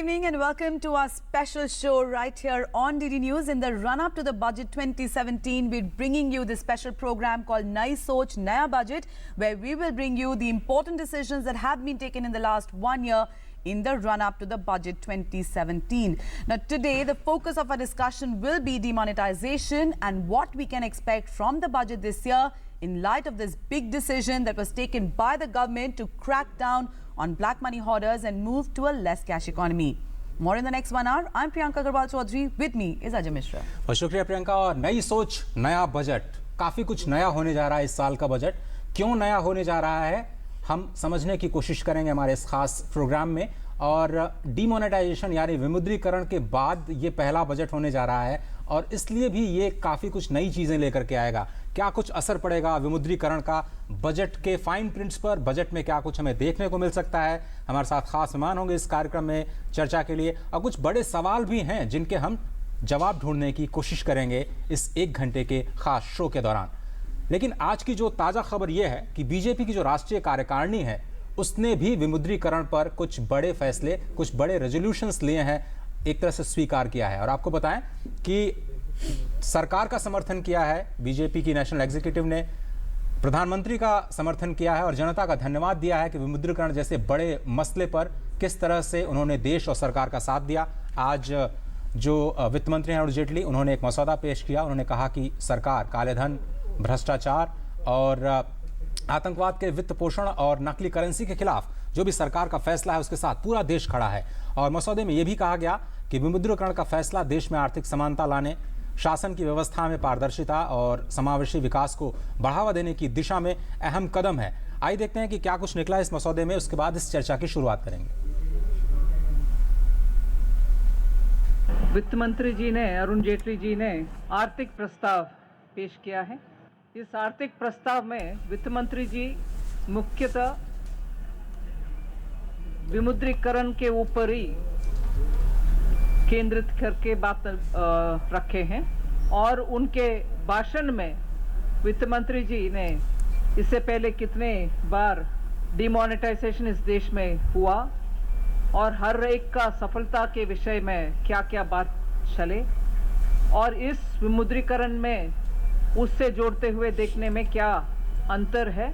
evening and welcome to our special show right here on DD News. In the run-up to the budget 2017, we're bringing you this special program called Nai Soch Naya Budget, where we will bring you the important decisions that have been taken in the last 1 year in the run-up to the budget 2017. Now today, the focus of our discussion will be demonetization and what we can expect from the budget this year in light of this big decision that was taken by the government to crack down on black money hoarders and move to a less cash economy. More in the next 1 hour. I'm Priyanka Agarwal Chaudhary. With me is Ajay Mishra. बहुत शुक्रिया प्रियंका। और नई सोच नया budget, काफ़ी कुछ नया होने जा रहा है इस साल का बजट। क्यों नया होने जा रहा है हम समझने की कोशिश करेंगे हमारे इस खास प्रोग्राम में। और डीमोनेटाइजेशन यानी विमुद्रीकरण के बाद ये पहला बजट होने जा रहा है और इसलिए भी ये काफ़ी कुछ नई चीज़ें लेकर के आएगा। क्या कुछ असर पड़ेगा विमुद्रीकरण का बजट के फाइन प्रिंट्स पर, बजट में क्या कुछ हमें देखने को मिल सकता है। हमारे साथ खास मेहमान होंगे इस कार्यक्रम में चर्चा के लिए और कुछ बड़े सवाल भी हैं जिनके हम जवाब ढूंढने की कोशिश करेंगे इस 1 घंटे के खास शो के दौरान। लेकिन आज की जो ताज़ा खबर यह है कि बीजेपी की जो राष्ट्रीय कार्यकारिणी है उसने भी विमुद्रीकरण पर कुछ बड़े फैसले, कुछ बड़े रेजोल्यूशंस लिए हैं, एक तरह से स्वीकार किया है। और आपको बताएं कि सरकार का समर्थन किया है बीजेपी की नेशनल एग्जीक्यूटिव ने, प्रधानमंत्री का समर्थन किया है और जनता का धन्यवाद दिया है कि विमुद्रीकरण जैसे बड़े मसले पर किस तरह से उन्होंने देश और सरकार का साथ दिया। आज जो वित्त मंत्री हैं अरुण जेटली, उन्होंने एक मसौदा पेश किया। उन्होंने कहा कि सरकार काले धन, भ्रष्टाचार और आतंकवाद के वित्त पोषण और नकली करेंसी के खिलाफ जो भी सरकार का फैसला है उसके साथ पूरा देश खड़ा है। और मसौदे में यह भी कहा गया कि विमुद्रीकरण का फैसला देश में आर्थिक समानता लाने, शासन की व्यवस्था में पारदर्शिता और समावेशी विकास को बढ़ावा देने की दिशा में अहम कदम है। आइए देखते हैं कि क्या कुछ निकला इस मसौदे में, उसके बाद इस चर्चा की शुरुआत करेंगे। वित्त मंत्री जी ने, अरुण जेटली जी ने आर्थिक प्रस्ताव पेश किया है। इस आर्थिक प्रस्ताव में वित्त मंत्री जी मुख्यतः विमुद्रीकरण के ऊपर ही केंद्रित करके बात रखे हैं और उनके भाषण में वित्त मंत्री जी ने इससे पहले कितने बार डिमोनेटाइजेशन इस देश में हुआ और हर एक का सफलता के विषय में क्या क्या बात चले और इस विमुद्रीकरण में उससे जोड़ते हुए देखने में क्या अंतर है।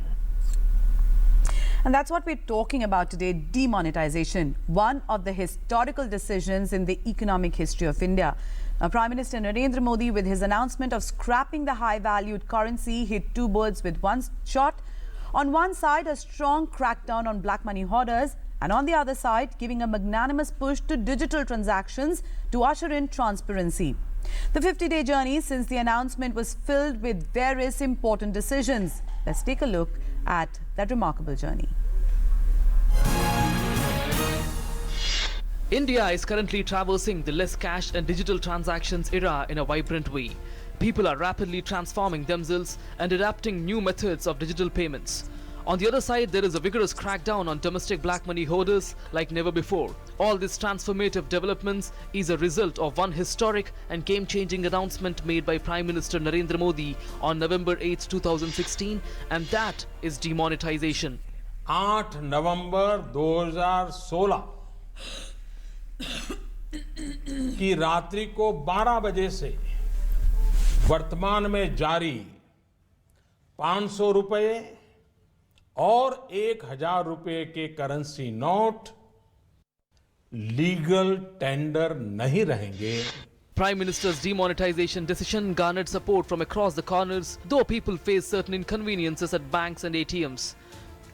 And that's what we're talking about today, demonetization, one of the historical decisions in the economic history of India. Now, Prime Minister Narendra Modi, with his announcement of scrapping the high-valued currency, hit 2 birds with 1 shot. On one side, a strong crackdown on black money hoarders, and on the other side, giving a magnanimous push to digital transactions to usher in transparency. The 50-day journey since the announcement was filled with various important decisions. Let's take a look at that remarkable journey. India is currently traversing the less cash and digital transactions era in a vibrant way. People are rapidly transforming themselves and adapting new methods of digital payments. On the other side, there is a vigorous crackdown on domestic black money hoarders like never before. All these transformative developments is a result of one historic and game-changing announcement made by Prime Minister Narendra Modi on November 8, 2016, and that is demonetization. 8 नवंबर 2016 की रात्रि को 12 बजे से वर्तमान में जारी 500 रुपए और 1000 रुपए के करेंसी नोट लीगल टेंडर नहीं रहेंगे। Prime Minister's demonetization decision garnered support from across the corners, though people face certain inconveniences at banks and ATMs.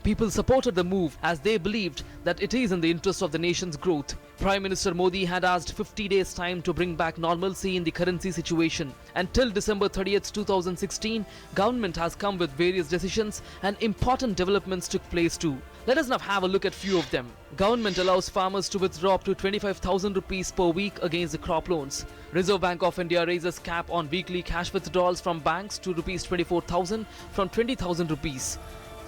People supported the move as they believed that it is in the interest of the nation's growth. Prime Minister Modi had asked 50 days time to bring back normalcy in the currency situation. Until December 30th, 2016, government has come with various decisions and important developments took place too. Let us now have a look at few of them. Government allows farmers to withdraw up to 25,000 rupees per week against the crop loans. Reserve Bank of India raises cap on weekly cash withdrawals from banks to rupees 24,000 from 20,000 rupees.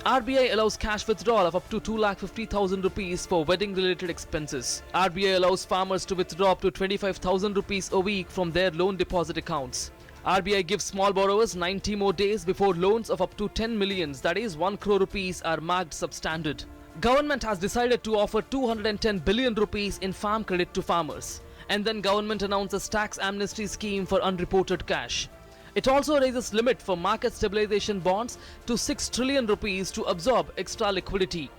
RBI allows cash withdrawal of up to 2,50,000 rupees for wedding-related expenses. RBI allows farmers to withdraw up to 25,000 rupees a week from their loan deposit accounts. RBI gives small borrowers 90 more days before loans of up to 10 millions, that is 1 crore rupees, are marked substandard. Government has decided to offer 210 billion rupees in farm credit to farmers. And then government announces tax amnesty scheme for unreported cash. It also raises limit for market stabilization bonds to 6 trillion rupees to absorb extra liquidity.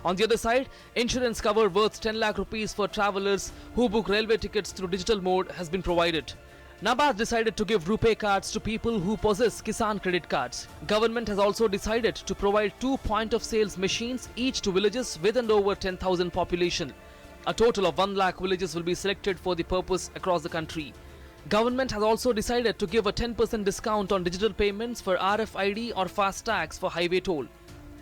On the other side, insurance cover worth 10 lakh rupees for travelers who book railway tickets through digital mode has been provided. NABARD decided to give RuPay cards to people who possess Kisan credit cards. Government has also decided to provide 2 point-of-sales machines each to villages with and over 10,000 population. A total of 1 lakh villages will be selected for the purpose across the country. Government has also decided to give a 10% discount on digital payments for RFID or FASTags for highway toll.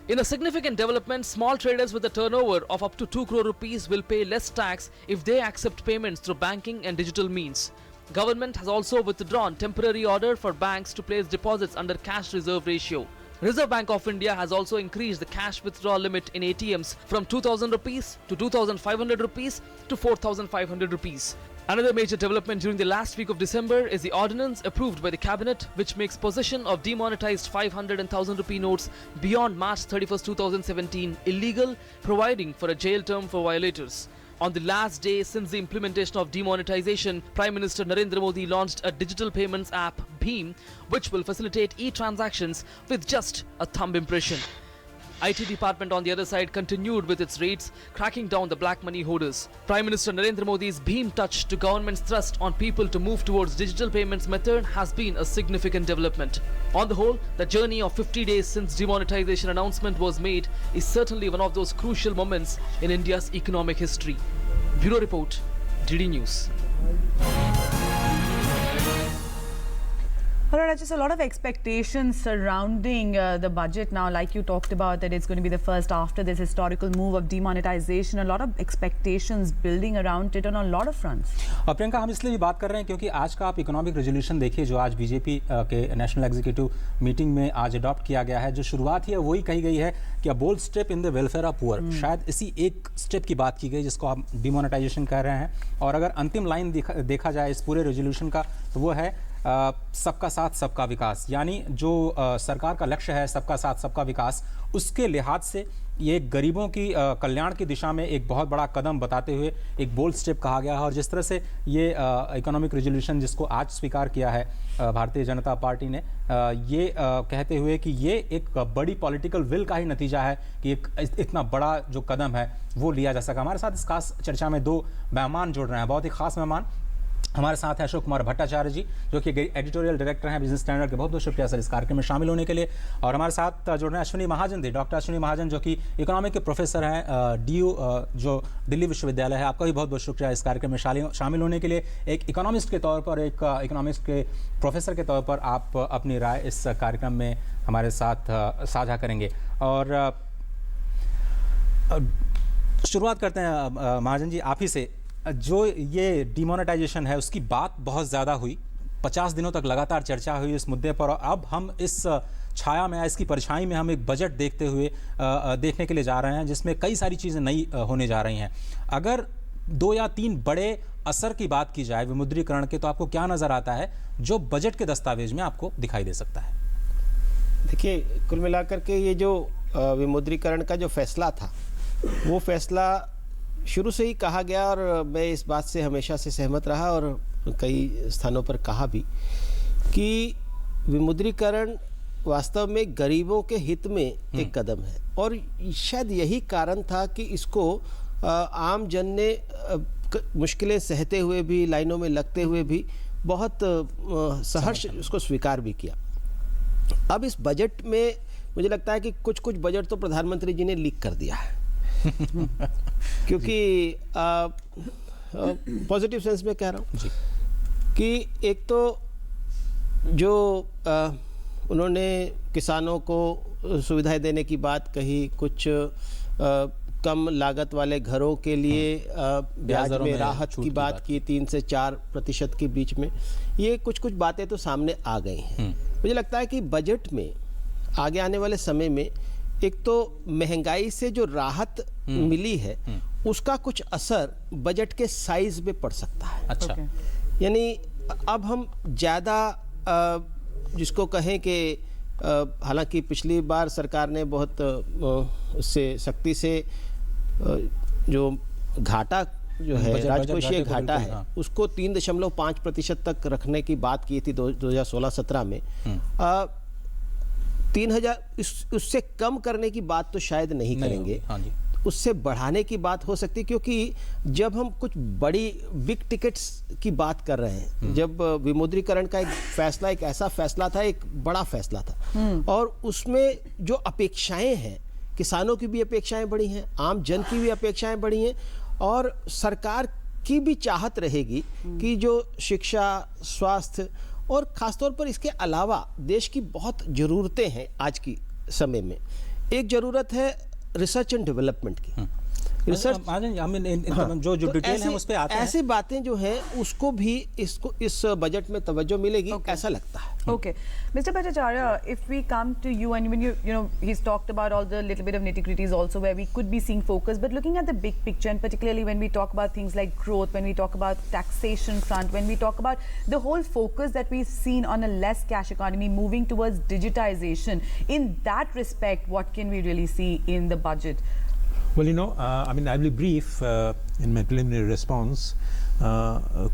In a significant development, small traders with a turnover of up to 2 crore rupees will pay less tax if they accept payments through banking and digital means. Government has also withdrawn temporary order for banks to place deposits under cash reserve ratio. Reserve Bank of India has also increased the cash withdrawal limit in ATMs from 2,000 rupees to 2,500 rupees to 4,500 rupees. Another major development during the last week of December is the ordinance approved by the cabinet which makes possession of demonetized 500 and 1000 rupee notes beyond March 31st, 2017 illegal, providing for a jail term for violators. On the last day since the implementation of demonetization, Prime Minister Narendra Modi launched a digital payments app, Bheem, which will facilitate e-transactions with just a thumb impression. IT department on the other side continued with its raids, cracking down the black money hoarders. Prime Minister Narendra Modi's Bheem touch to government's thrust on people to move towards digital payments method has been a significant development. On the whole, the journey of 50 days since demonetization announcement was made is certainly one of those crucial moments in India's economic history. Bureau Report, DD News. All right, just a lot of expectations surrounding the budget now, like you talked about, that it's going to be the first after this historical move of demonetization. A lot of expectations building around it on a lot of fronts. Priyanka, हम इसलिए भी बात कर रहे हैं क्योंकि आज का आप इकोनॉमिक रेजोल्यूशन देखिए जो आज बीजेपी के नेशनल एग्जीक्यूटिव मीटिंग में आज अडॉप्ट किया गया है। जो शुरुआत है वही कही गई है कि a bold step in the welfare of poor. शायद इसी एक स्टेप की बात की गई जिसको आप डिमोनेटाइजेशन कह रहे हैं। और अगर अंतिम लाइन देखा जाए इस पूरे रेजोल्यूशन का तो वो है सबका साथ सबका विकास। यानी जो सरकार का लक्ष्य है सबका साथ सबका विकास, उसके लिहाज से ये गरीबों की कल्याण की दिशा में एक बहुत बड़ा कदम बताते हुए एक बोल्ड स्टेप कहा गया है। और जिस तरह से ये इकोनॉमिक रेजोल्यूशन जिसको आज स्वीकार किया है भारतीय जनता पार्टी ने, ये कहते हुए कि ये एक बड़ी पॉलिटिकल विल का ही नतीजा है कि एक इतना बड़ा जो कदम है वो लिया जा सका। हमारे साथ इस खास चर्चा में 2 मेहमान जुड़ रहे हैं, बहुत ही खास मेहमान हमारे साथ हैं अशोक कुमार भट्टाचार्य जी जो कि एडिटोरियल डायरेक्टर हैं बिजनेस स्टैंडर्ड के। बहुत बहुत शुक्रिया सर इस कार्यक्रम में शामिल होने के लिए। और हमारे साथ जुड़ रहे हैं अश्विनी महाजन जी, डॉक्टर अश्विनी महाजन जो कि इकोनॉमिक के प्रोफेसर हैं DU जो दिल्ली विश्वविद्यालय है। आपका भी बहुत बहुत शुक्रिया इस कार्यक्रम में शामिल होने के लिए। एक इकोनॉमिस्ट के तौर पर, एक इकोनॉमिक्स के प्रोफेसर के तौर पर आप अपनी राय इस कार्यक्रम में हमारे साथ साझा करेंगे। और शुरुआत करते हैं महाजन जी आप ही से। जो ये डिमोनेटाइजेशन है उसकी बात बहुत ज़्यादा हुई, 50 दिनों तक लगातार चर्चा हुई इस मुद्दे पर। और अब हम इस छाया में, इसकी परछाई में हम एक बजट देखने के लिए जा रहे हैं जिसमें कई सारी चीज़ें नई होने जा रही हैं। अगर 2 या 3 बड़े असर की बात की जाए विमुद्रीकरण के, तो आपको क्या नज़र आता है जो बजट के दस्तावेज में आपको दिखाई दे सकता है? देखिए, कुल मिलाकर के ये जो विमुद्रीकरण का जो फैसला था वो फैसला शुरू से ही कहा गया और मैं इस बात से हमेशा से सहमत रहा और कई स्थानों पर कहा भी कि विमुद्रीकरण वास्तव में गरीबों के हित में एक कदम है। और शायद यही कारण था कि इसको आम जन ने मुश्किलें सहते हुए भी, लाइनों में लगते हुए भी बहुत सहर्ष उसको स्वीकार भी किया। अब इस बजट में मुझे लगता है कि कुछ कुछ बजट तो प्रधानमंत्री जी ने लीक कर दिया है क्योंकि पॉजिटिव सेंस में कह रहा हूँ कि एक तो जो उन्होंने किसानों को सुविधाएं देने की बात कही, कुछ कम लागत वाले घरों के लिए ब्याज में राहत की बात की 3 से 4% के बीच में, ये कुछ कुछ बातें तो सामने आ गई हैं। मुझे लगता है कि बजट में आगे आने वाले समय में एक तो महंगाई से जो राहत मिली है उसका कुछ असर बजट के साइज में पड़ सकता है। अच्छा, यानी अब हम ज़्यादा जिसको कहें कि हालांकि पिछली बार सरकार ने बहुत उससे सख्ती से जो घाटा जो है बजट राजकोषीय घाटे को घाटा बिल्कुल, है हाँ। उसको 3.5% तक रखने की बात की थी 2016-17 में। 3000 उससे कम करने की बात तो शायद नहीं करेंगे। हाँ जी। उससे बढ़ाने की बात हो सकती है, क्योंकि जब हम कुछ बड़ी बिग टिकट्स की बात कर रहे हैं, जब विमुद्रीकरण का एक फैसला, एक ऐसा फैसला था, एक बड़ा फैसला था, और उसमें जो अपेक्षाएं हैं, किसानों की भी अपेक्षाएं बढ़ी हैं, आम जन की भी अपेक्षाएं बढ़ी हैं, और सरकार की भी चाहत रहेगी कि जो शिक्षा, स्वास्थ्य और खासतौर पर इसके अलावा देश की बहुत ज़रूरतें हैं आज की समय में। एक ज़रूरत है रिसर्च एंड डेवलपमेंट की। रिसर्च जो डिटेल है उस पे आते हैं। ऐसी बातें जो है उसको भी इस बजट में तवज्जो मिलेगी, ऐसा लगता है। Okay, Mr. Bhattacharya, if we come to you, and when he's talked about all the little bit of nitty-gritties also where we could be seeing focus, but looking at the big picture, and particularly when we talk about things like growth, when we talk about taxation front, when we talk about the whole focus that we've seen on a less cash economy moving towards digitization, in that respect, what can we really see in the budget? Well, I mean, I will be brief in my preliminary response.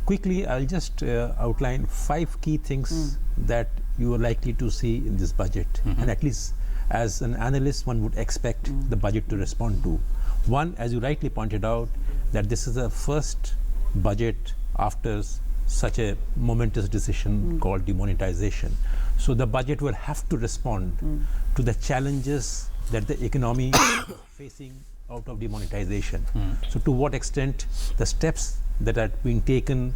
Quickly, I'll just outline 5 key things that you are likely to see in this budget, and at least as an analyst, one would expect the budget to respond to. One, as you rightly pointed out, that this is the first budget after such a momentous decision called demonetization. So the budget will have to respond to the challenges that the economy is facing out of demonetization. So to what extent the steps that are being taken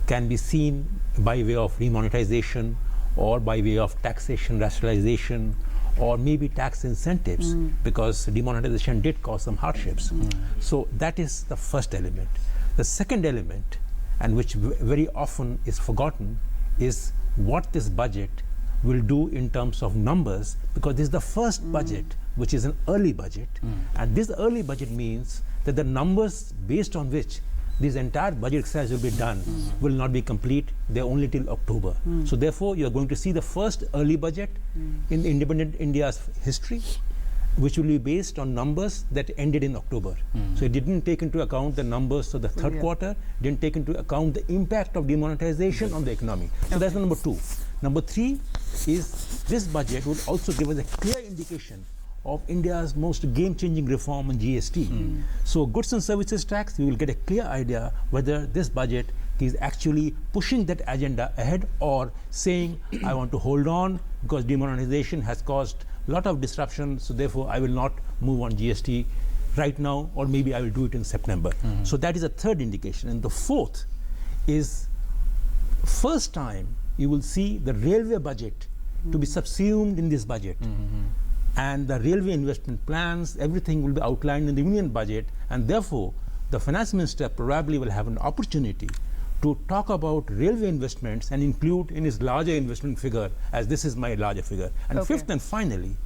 can be seen by way of remonetization or by way of taxation rationalization or maybe tax incentives, because demonetization did cause some hardships. So that is the first element. The second element, and which very often is forgotten, is what this budget will do in terms of numbers, because this is the first budget which is an early budget, and this early budget means that the numbers based on which this entire budget exercise will be done will not be complete. They're only till October. So therefore, you're going to see the first early budget in independent India's history, which will be based on numbers that ended in October. So it didn't take into account the numbers of the third quarter, didn't take into account the impact of demonetization on the economy. So that's number 2. Number 3 is this budget would also give us a clear indication of India's most game-changing reform on GST. So goods and services tax, we will get a clear idea whether this budget is actually pushing that agenda ahead or saying, I want to hold on because demonetization has caused a lot of disruption, so therefore I will not move on GST right now, or maybe I will do it in September. So that is a third indication. And the fourth is first time you will see the railway budget to be subsumed in this budget. And the railway investment plans, everything will be outlined in the union budget, and therefore the finance minister probably will have an opportunity to talk about railway investments and include in his larger investment figure, as this is my larger figure. And fifth and finally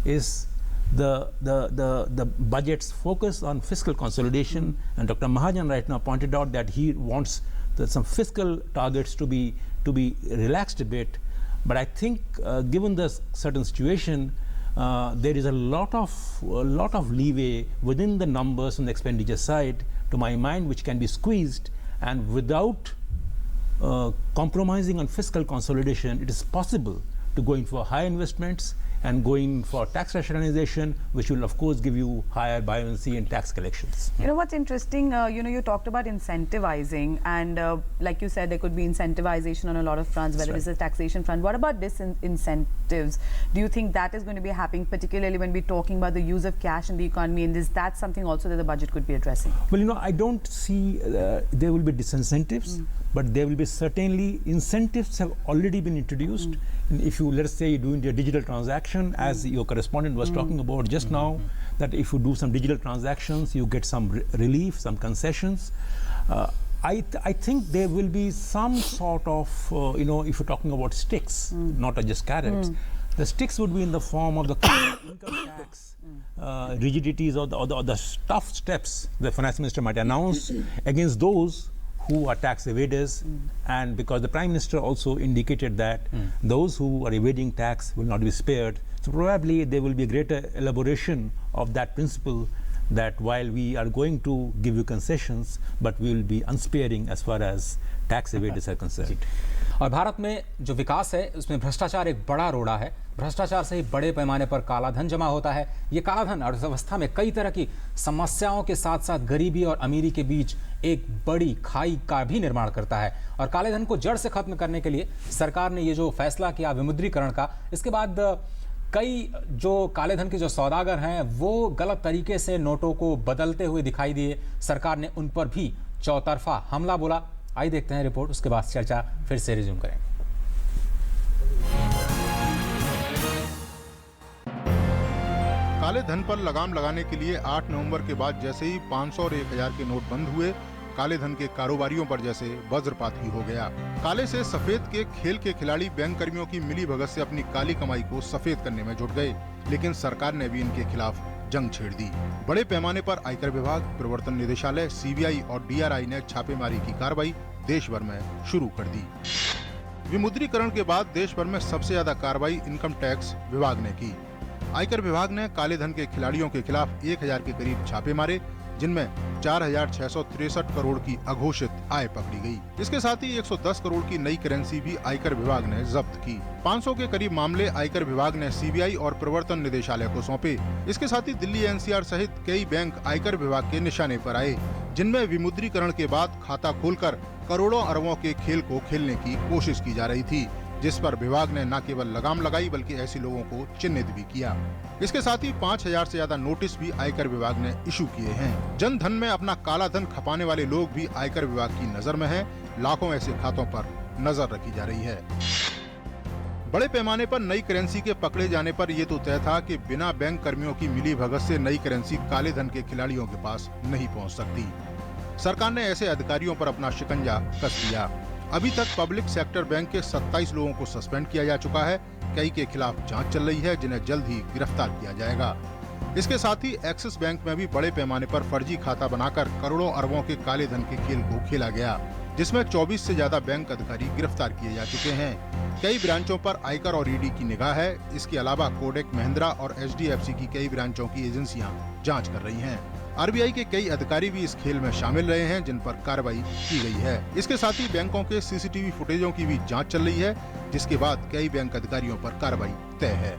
is the budget's focus on fiscal consolidation. And Dr. Mahajan right now pointed out that he wants some fiscal targets to be relaxed a bit. But I think given the certain situation, there is a lot of leeway within the numbers on the expenditure side, to my mind, which can be squeezed, and without compromising on fiscal consolidation, it is possible to go in for high investments and going for tax rationalization, which will of course give you higher buoyancy in tax collections. You know what's interesting, you talked about incentivizing, and like you said, there could be incentivization on a lot of fronts, whether it's a taxation front. What about disincentives? Do you think that is going to be happening, particularly when we're talking about the use of cash in the economy, and is that something also that the budget could be addressing? Well, I don't see there will be disincentives, but there will be certainly incentives have already been introduced. And if you, let's say, you're doing a digital transaction, as your correspondent was talking about just now, that if you do some digital transactions, you get some relief, some concessions. I think there will be some sort of, if you're talking about sticks, not just carrots, the sticks would be in the form of the income tax rigidities or the tough steps the finance minister might announce against those who are tax evaders, and because the Prime Minister also indicated that those who are evading tax will not be spared, so probably there will be a greater elaboration of that principle, that while we are going to give you concessions, but we will be unsparing as far as tax evaders are concerned. और भारत में जो विकास है उसमें भ्रष्टाचार एक बड़ा रोड़ा है। भ्रष्टाचार से ही बड़े पैमाने पर काला धन जमा होता है। ये काला धन अर्थव्यवस्था में कई तरह की समस्याओं के साथ साथ गरीबी और अमीरी के बीच एक बड़ी खाई का भी निर्माण करता है। और काले धन को जड़ से खत्म करने के लिए सरकार ने ये जो फैसला किया विमुद्रीकरण का, इसके बाद कई जो काले धन के जो सौदागर हैं वो गलत तरीके से नोटों को बदलते हुए दिखाई दिए। सरकार ने उन पर भी चौतरफा हमला बोला। आइए देखते हैं रिपोर्ट, उसके बाद चर्चा फिर से रिज्यूम करेंगे। काले धन पर लगाम लगाने के लिए 8 नवंबर के बाद जैसे ही 500 और 1000 के नोट बंद हुए, काले धन के कारोबारियों पर जैसे वज्रपात ही हो गया। काले से सफेद के खेल के खिलाड़ी बैंक कर्मियों की मिली भगत से अपनी काली कमाई को सफेद करने में जुट गए, लेकिन सरकार ने भी इनके खिलाफ जंग छेड़ दी। बड़े पैमाने पर आयकर विभाग, प्रवर्तन निदेशालय, सीबीआई और डीआरआई ने छापेमारी की कार्रवाई देश भर में शुरू कर दी। विमुद्रीकरण के बाद देश भर में सबसे ज्यादा कार्रवाई इनकम टैक्स विभाग ने की। आयकर विभाग ने काले धन के खिलाड़ियों के खिलाफ 1000 के करीब छापे मारे, जिनमें 4663 करोड़ की अघोषित आय पकड़ी गई। इसके साथ ही 110 करोड़ की नई करेंसी भी आयकर विभाग ने जब्त की। 500 के करीब मामले आयकर विभाग ने सीबीआई और प्रवर्तन निदेशालय को सौंपे। इसके साथ ही दिल्ली एनसीआर सहित कई बैंक आयकर विभाग के निशाने पर आए, जिनमें विमुद्रीकरण के बाद खाता खोलकर करोड़ों अरबों के खेल को खेलने की कोशिश की जा रही थी, जिस पर विभाग ने न केवल लगाम लगाई बल्कि ऐसे लोगों को चिन्हित भी किया। इसके साथ ही 5000 से ज्यादा नोटिस भी आयकर विभाग ने इशू किए हैं। जन धन में अपना काला धन खपाने वाले लोग भी आयकर विभाग की नजर में हैं। लाखों ऐसे खातों पर नजर रखी जा रही है। बड़े पैमाने पर नई करेंसी के पकड़े जाने पर ये तो तय था कि बिना बैंक कर्मियों की मिली भगत से नई करेंसी काले धन के खिलाड़ियों के पास नहीं पहुँच सकती। सरकार ने ऐसे अधिकारियों पर अपना शिकंजा कस दिया। अभी तक पब्लिक सेक्टर बैंक के 27 लोगों को सस्पेंड किया जा चुका है। कई के खिलाफ जांच चल रही है, जिन्हें जल्द ही गिरफ्तार किया जाएगा। इसके साथ ही एक्सिस बैंक में भी बड़े पैमाने पर फर्जी खाता बनाकर करोड़ों अरबों के काले धन के खेल को खेला गया, जिसमें 24 से ज्यादा बैंक अधिकारी गिरफ्तार किए जा चुके हैं। कई ब्रांचों पर आयकर और ईडी की निगाह है। इसके अलावा कोटक महिंद्रा और एचडीएफसी की कई ब्रांचों की एजेंसियां जांच कर रही हैं। आरबीआई के कई अधिकारी भी इस खेल में शामिल रहे हैं, जिन पर कार्रवाई की गई है। इसके साथ ही बैंकों के सीसीटीवी फुटेजों की भी जांच चल रही है, जिसके बाद कई बैंक अधिकारियों पर कार्रवाई तय है।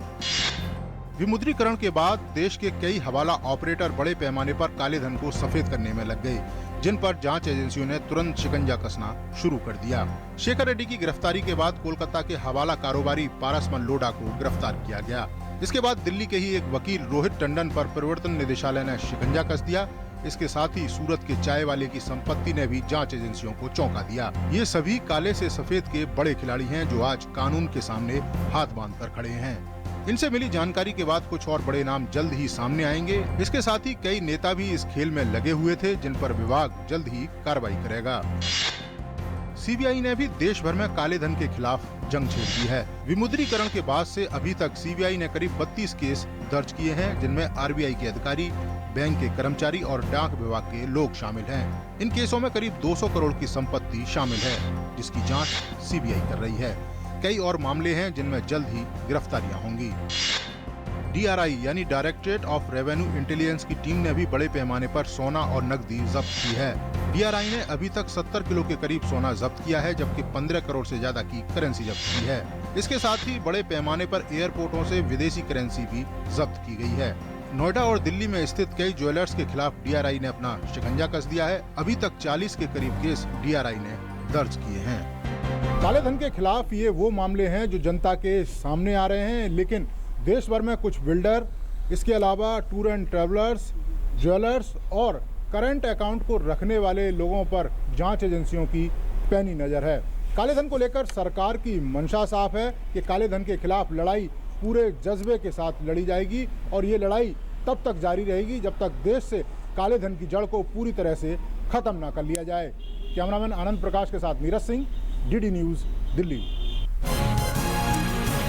विमुद्रीकरण के बाद देश के कई हवाला ऑपरेटर बड़े पैमाने पर काले धन को सफेद करने में लग गए, जिन पर जांच एजेंसियों ने तुरंत शिकंजा कसना शुरू कर दिया। शेखर रेड्डी की गिरफ्तारी के बाद कोलकाता के हवाला कारोबारी पारसमन लोढ़ा को गिरफ्तार किया गया। इसके बाद दिल्ली के ही एक वकील रोहित टंडन पर प्रवर्तन निदेशालय ने शिकंजा कस दिया। इसके साथ ही सूरत के चाय वाले की संपत्ति ने भी जांच एजेंसियों को चौंका दिया। ये सभी काले से सफेद के बड़े खिलाड़ी हैं, जो आज कानून के सामने हाथ बांधकर खड़े हैं। इनसे मिली जानकारी के बाद कुछ और बड़े नाम जल्द ही सामने आएंगे। इसके साथ ही कई नेता भी इस खेल में लगे हुए थे, जिन पर विभाग जल्द ही कार्रवाई करेगा। सीबीआई ने भी देश भर में काले धन के खिलाफ जंग छेड़ दी है। विमुद्रीकरण के बाद से अभी तक सीबीआई ने करीब 32 केस दर्ज किए हैं, जिनमें आरबीआई के अधिकारी, बैंक के कर्मचारी और डाक विभाग के लोग शामिल हैं। इन केसों में करीब 200 करोड़ की संपत्ति शामिल है, जिसकी जांच सीबीआई कर रही है। कई और मामले हैं, जिनमें जल्द ही गिरफ्तारियां होंगी। डीआरआई यानी डायरेक्टरेट ऑफ रेवेन्यू इंटेलिजेंस की टीम ने भी बड़े पैमाने पर सोना और नकदी जब्त की है। डीआरआई ने अभी तक 70 किलो के करीब सोना जब्त किया है, जबकि 15 करोड़ से ज्यादा की करेंसी जब्त की है। इसके साथ ही बड़े पैमाने पर एयरपोर्टों से विदेशी करेंसी भी जब्त की गई है। नोएडा और दिल्ली में स्थित कई ज्वेलर्स के खिलाफ डीआरआई ने अपना शिकंजा कस दिया है। अभी तक 40 के करीब केस डीआरआई ने दर्ज किए हैं। काले धन के खिलाफ ये वो मामले हैं जो जनता के सामने आ रहे हैं, लेकिन देश भर में कुछ बिल्डर, इसके अलावा टूर एंड ट्रैवलर्स, ज्वेलर्स और करंट अकाउंट को रखने वाले लोगों पर जांच एजेंसियों की पैनी नज़र है। काले धन को लेकर सरकार की मंशा साफ है कि काले धन के खिलाफ लड़ाई पूरे जज्बे के साथ लड़ी जाएगी, और ये लड़ाई तब तक जारी रहेगी जब तक देश से काले धन की जड़ को पूरी तरह से ख़त्म ना कर लिया जाए। कैमरामैन आनंद प्रकाश के साथ Neeraj Singh, DD news, Delhi.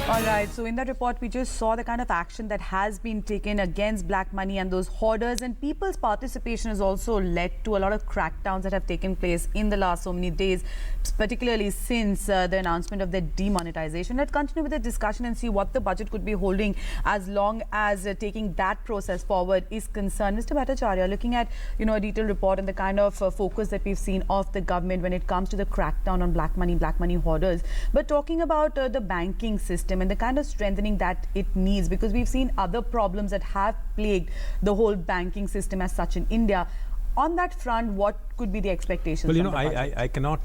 All right, so in that report, we just saw the kind of action that has been taken against black money and those hoarders, and people's participation has also led to a lot of crackdowns that have taken place in the last so many days, particularly since the announcement of the demonetization. Let's continue with the discussion and see what the budget could be holding as long as taking that process forward is concerned. Mr. Bhattacharya, looking at a detailed report and the kind of focus that we've seen of the government when it comes to the crackdown on black money hoarders, but talking about the banking system and the kind of strengthening that it needs, because we've seen other problems that have plagued the whole banking system as such in India. On that front, what could be the expectations? Well, from the budget? I cannot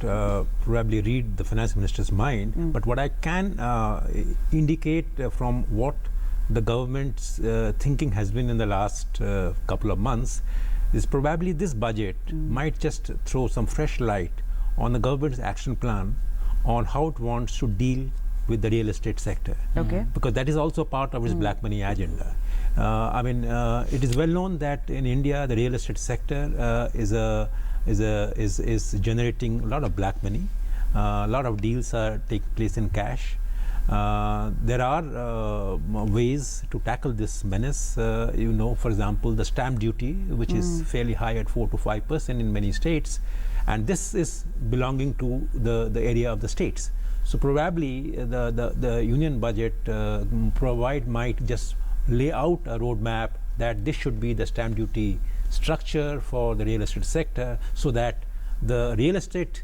probably read the finance minister's mind, but what I can indicate from what the government's thinking has been in the last couple of months is probably this budget might just throw some fresh light on the government's action plan on how it wants to deal with the real estate sector. Okay. Because that is also part of its black money agenda. It is well known that in India the real estate sector is generating a lot of black money. A lot of deals are taking place in cash. There are ways to tackle this menace. For example, the stamp duty, which is fairly high at 4 to 5% in many states, and this is belonging to the area of the states. So probably the union budget might just lay out a roadmap that this should be the stamp duty structure for the real estate sector, so that the real estate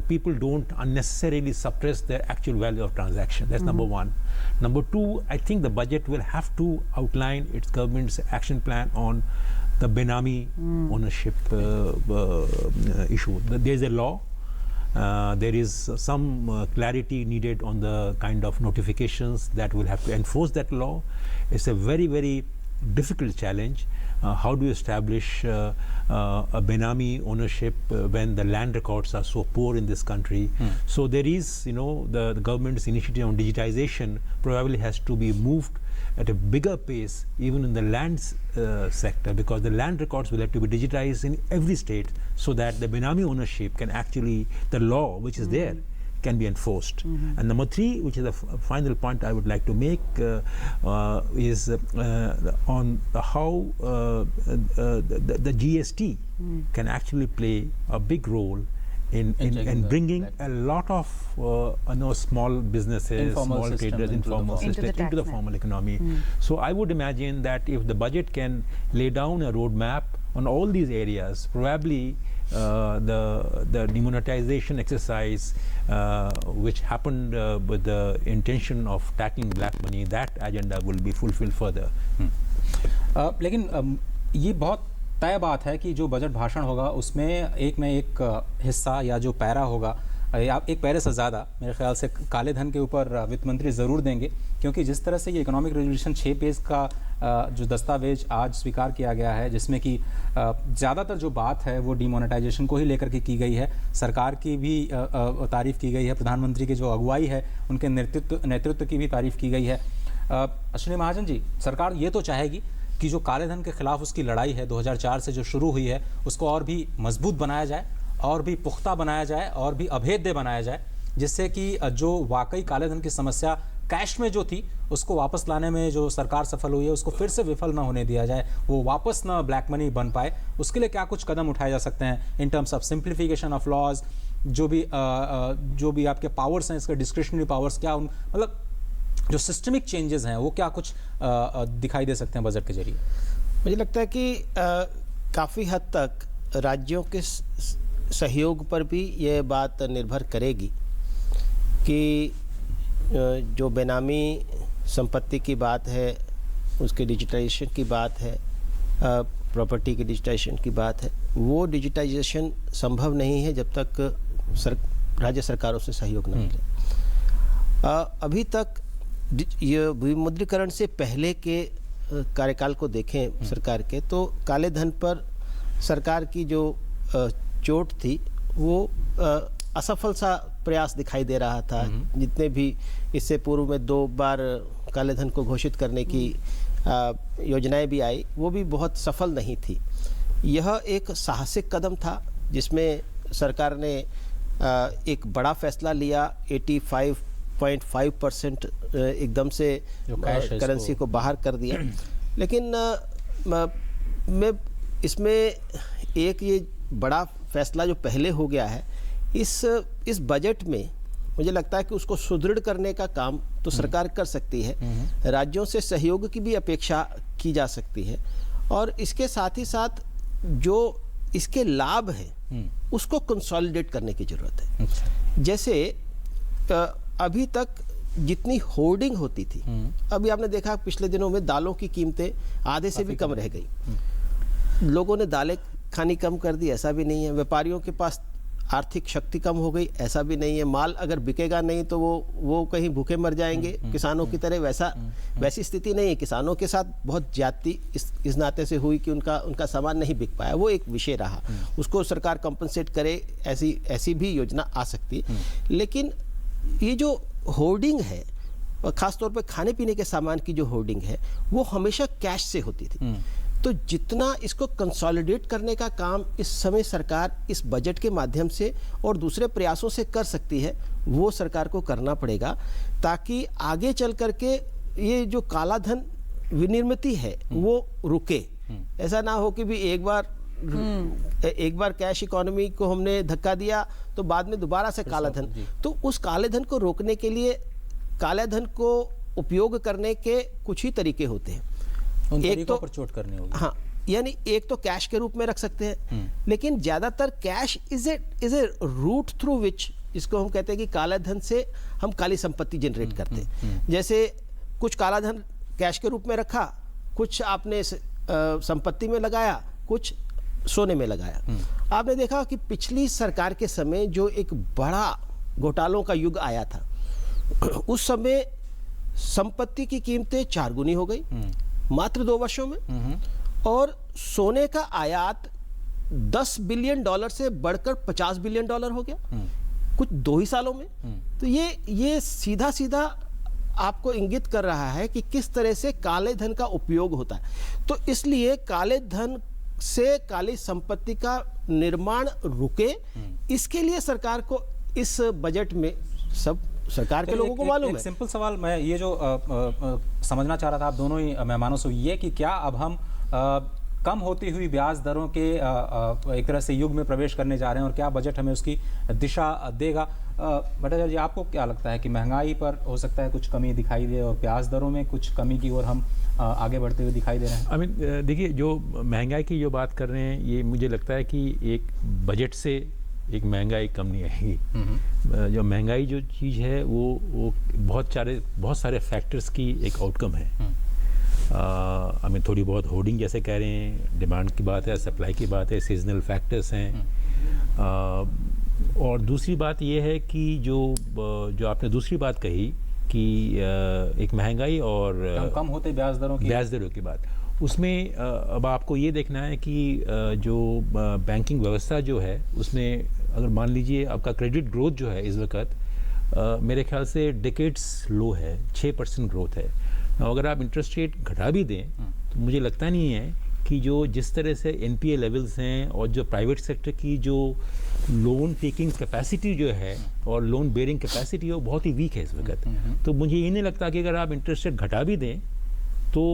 people don't unnecessarily suppress their actual value of transaction. That's number one. Number two, I think the budget will have to outline its government's action plan on the Benami ownership issue. There's a law. There is some clarity needed on the kind of notifications that will have to enforce that law. It's a very, very difficult challenge. How do you establish a Benami ownership when the land records are so poor in this country? So there is, the government's initiative on digitization probably has to be moved at a bigger pace even in the land sector, because the land records will have to be digitized in every state so that the Benami ownership can actually, the law which is there, can be enforced. And number three, which is the final point I would like to make, is on how the GST can actually play a big role in bringing a lot of small businesses, small traders, informal system into the formal economy. So I would imagine that if the budget can lay down a roadmap on all these areas, probably the demonetization exercise which happened with the intention of tackling black money, that agenda will be fulfilled further. लेकिन ये बहुत तय बात है कि जो budget भाषण होगा उसमें एक हिस्सा या जो पैरा होगा या एक पैरे से ज़्यादा मेरे ख्याल से काले धन के ऊपर वित्त मंत्री ज़रूर देंगे, क्योंकि जिस तरह से ये इकोनॉमिक रेजोल्यूशन 6 पेज का जो दस्तावेज आज स्वीकार किया गया है, जिसमें कि ज़्यादातर जो बात है वो डिमोनेटाइजेशन को ही लेकर के की गई है, सरकार की भी तारीफ़ की गई है, प्रधानमंत्री की जो अगुवाई है उनके नेतृत्व की भी तारीफ़ की गई है। अश्विनी महाजन जी, सरकार ये तो चाहेगी कि जो काले धन के खिलाफ उसकी लड़ाई है 2004 से जो शुरू हुई है उसको और भी मजबूत बनाया जाए, और भी पुख्ता बनाया जाए, और भी अभेद्य बनाया जाए, जिससे कि जो वाकई काले धन की समस्या कैश में जो थी उसको वापस लाने में जो सरकार सफल हुई है उसको फिर से विफल ना होने दिया जाए, वो वापस ना ब्लैक मनी बन पाए। उसके लिए क्या कुछ कदम उठाए जा सकते हैं in terms of simplification of laws, जो भी आपके पावर्स हैं, इसके डिस्क्रिशनरी पावर्स, क्या मतलब जो सिस्टमिक चेंजेस हैं वो क्या कुछ दिखाई दे सकते हैं बजट के जरिए? मुझे लगता है कि काफ़ी हद तक राज्यों के सहयोग पर भी ये बात निर्भर करेगी कि जो बेनामी संपत्ति की बात है, उसके डिजिटाइजेशन की बात है, प्रॉपर्टी की डिजिटाइजेशन की बात है, वो डिजिटाइजेशन संभव नहीं है जब तक राज्य सरकारों से सहयोग न मिले। अभी तक ये विमुद्रीकरण से पहले के कार्यकाल को देखें सरकार के, तो काले धन पर सरकार की जो चोट थी वो असफल सा प्रयास दिखाई दे रहा था। जितने भी इससे पूर्व में 2 बार काले धन को घोषित करने की योजनाएं भी आई, वो भी बहुत सफल नहीं थी। यह एक साहसिक कदम था जिसमें सरकार ने एक बड़ा फैसला लिया, 85 0.5% एकदम से जो cash है करेंसी इसको को बाहर कर दिया। लेकिन मैं इसमें एक ये बड़ा फैसला जो पहले हो गया है, इस बजट में मुझे लगता है कि उसको सुदृढ़ करने का काम तो सरकार कर सकती है, राज्यों से सहयोग की भी अपेक्षा की जा सकती है, और इसके साथ ही साथ जो इसके लाभ हैं उसको कंसोलिडेट करने की ज़रूरत है। जैसे अभी तक जितनी होर्डिंग होती थी, अभी आपने देखा पिछले दिनों में दालों की कीमतें आधे से भी कम रह गई। लोगों ने दालें खानी कम कर दी, ऐसा भी नहीं है। व्यापारियों के पास आर्थिक शक्ति कम हो गई, ऐसा भी नहीं है। माल अगर बिकेगा नहीं तो वो कहीं भूखे मर जाएंगे किसानों की तरह, वैसी स्थिति नहीं है। किसानों के साथ बहुत ज्यादती इस नाते से हुई कि उनका सामान नहीं बिक पाया, वो एक विषय रहा। उसको सरकार कंपनसेट करे, ऐसी भी योजना आ सकती है। लेकिन ये जो होर्डिंग है, खासतौर पर खाने पीने के सामान की जो होर्डिंग है, वो हमेशा कैश से होती थी। तो जितना इसको कंसोलिडेट करने का काम इस समय सरकार इस बजट के माध्यम से और दूसरे प्रयासों से कर सकती है, वो सरकार को करना पड़ेगा, ताकि आगे चल करके ये जो काला धन विनिर्मित है वो रुके। ऐसा ना हो कि भी एक बार कैश इकोनॉमी को हमने धक्का दिया तो बाद में दोबारा से काला धन। तो उस काले धन को रोकने के लिए काले धन को उपयोग करने के कुछ ही तरीके होते हैं। एक तो पर चोट करनी होगी। हाँ, यानी एक तो कैश के रूप में रख सकते हैं, लेकिन ज्यादातर cash is a route through which, जिसको हम कहते हैं कि काला धन से हम काली संपत्ति जनरेट करते हैं। जैसे कुछ काला धन कैश के रूप में रखा, कुछ आपने संपत्ति में लगाया, कुछ सोने में लगाया। आपने देखा कि पिछली सरकार के समय जो एक बड़ा घोटालों का युग आया था, उस समय संपत्ति की कीमतें 4 गुनी हो गई मात्र 2 वर्षों में, और सोने का आयात $10 बिलियन से बढ़कर $50 बिलियन हो गया कुछ 2 ही सालों में। तो ये सीधा आपको इंगित कर रहा है कि किस तरह से काले धन का उपयोग होता है। तो इसलिए काले धन से काली संपत्ति का निर्माण रुके, इसके लिए सरकार को इस बजट में सब सरकार के लोगों को मालूम है। सिंपल सवाल मैं ये जो समझना चाह रहा था आप दोनों ही मेहमानों से, ये कि क्या अब हम कम होती हुई ब्याज दरों के एक तरह से युग में प्रवेश करने जा रहे हैं, और क्या बजट हमें उसकी दिशा देगा? भट्टाचार्य जी, आपको क्या लगता है कि महंगाई पर हो सकता है कुछ कमी दिखाई दे और ब्याज दरों में कुछ कमी की ओर हम आगे बढ़ते हुए दिखाई दे रहे हैं? देखिए, जो महंगाई की जो बात कर रहे हैं, ये मुझे लगता है कि एक बजट से एक महंगाई कम नहीं आएगी। जो महंगाई जो चीज़ है वो बहुत सारे फैक्टर्स की एक आउटकम है। हमें थोड़ी बहुत होर्डिंग जैसे कह रहे हैं, डिमांड की बात है, सप्लाई की बात है, सीजनल फैक्टर्स हैं। और दूसरी बात ये है कि जो आपने दूसरी बात कही कि एक महंगाई और कम होते ब्याज दरों की बात, उसमें अब आपको ये देखना है कि जो बैंकिंग व्यवस्था जो है उसमें, अगर मान लीजिए आपका क्रेडिट ग्रोथ जो है इस वक्त मेरे ख्याल से डिकेड्स लो है, 6% ग्रोथ है। अगर आप इंटरेस्ट रेट घटा भी दें तो मुझे लगता नहीं है कि जिस तरह से NPA लेवल्स हैं और जो प्राइवेट सेक्टर की जो लोन टेकिंग कैपेसिटी जो है और लोन बेयरिंग कैपेसिटी है वो बहुत ही वीक है इस वक्त। तो मुझे ये नहीं लगता कि अगर आप इंटरेस्ट रेट घटा भी दें तो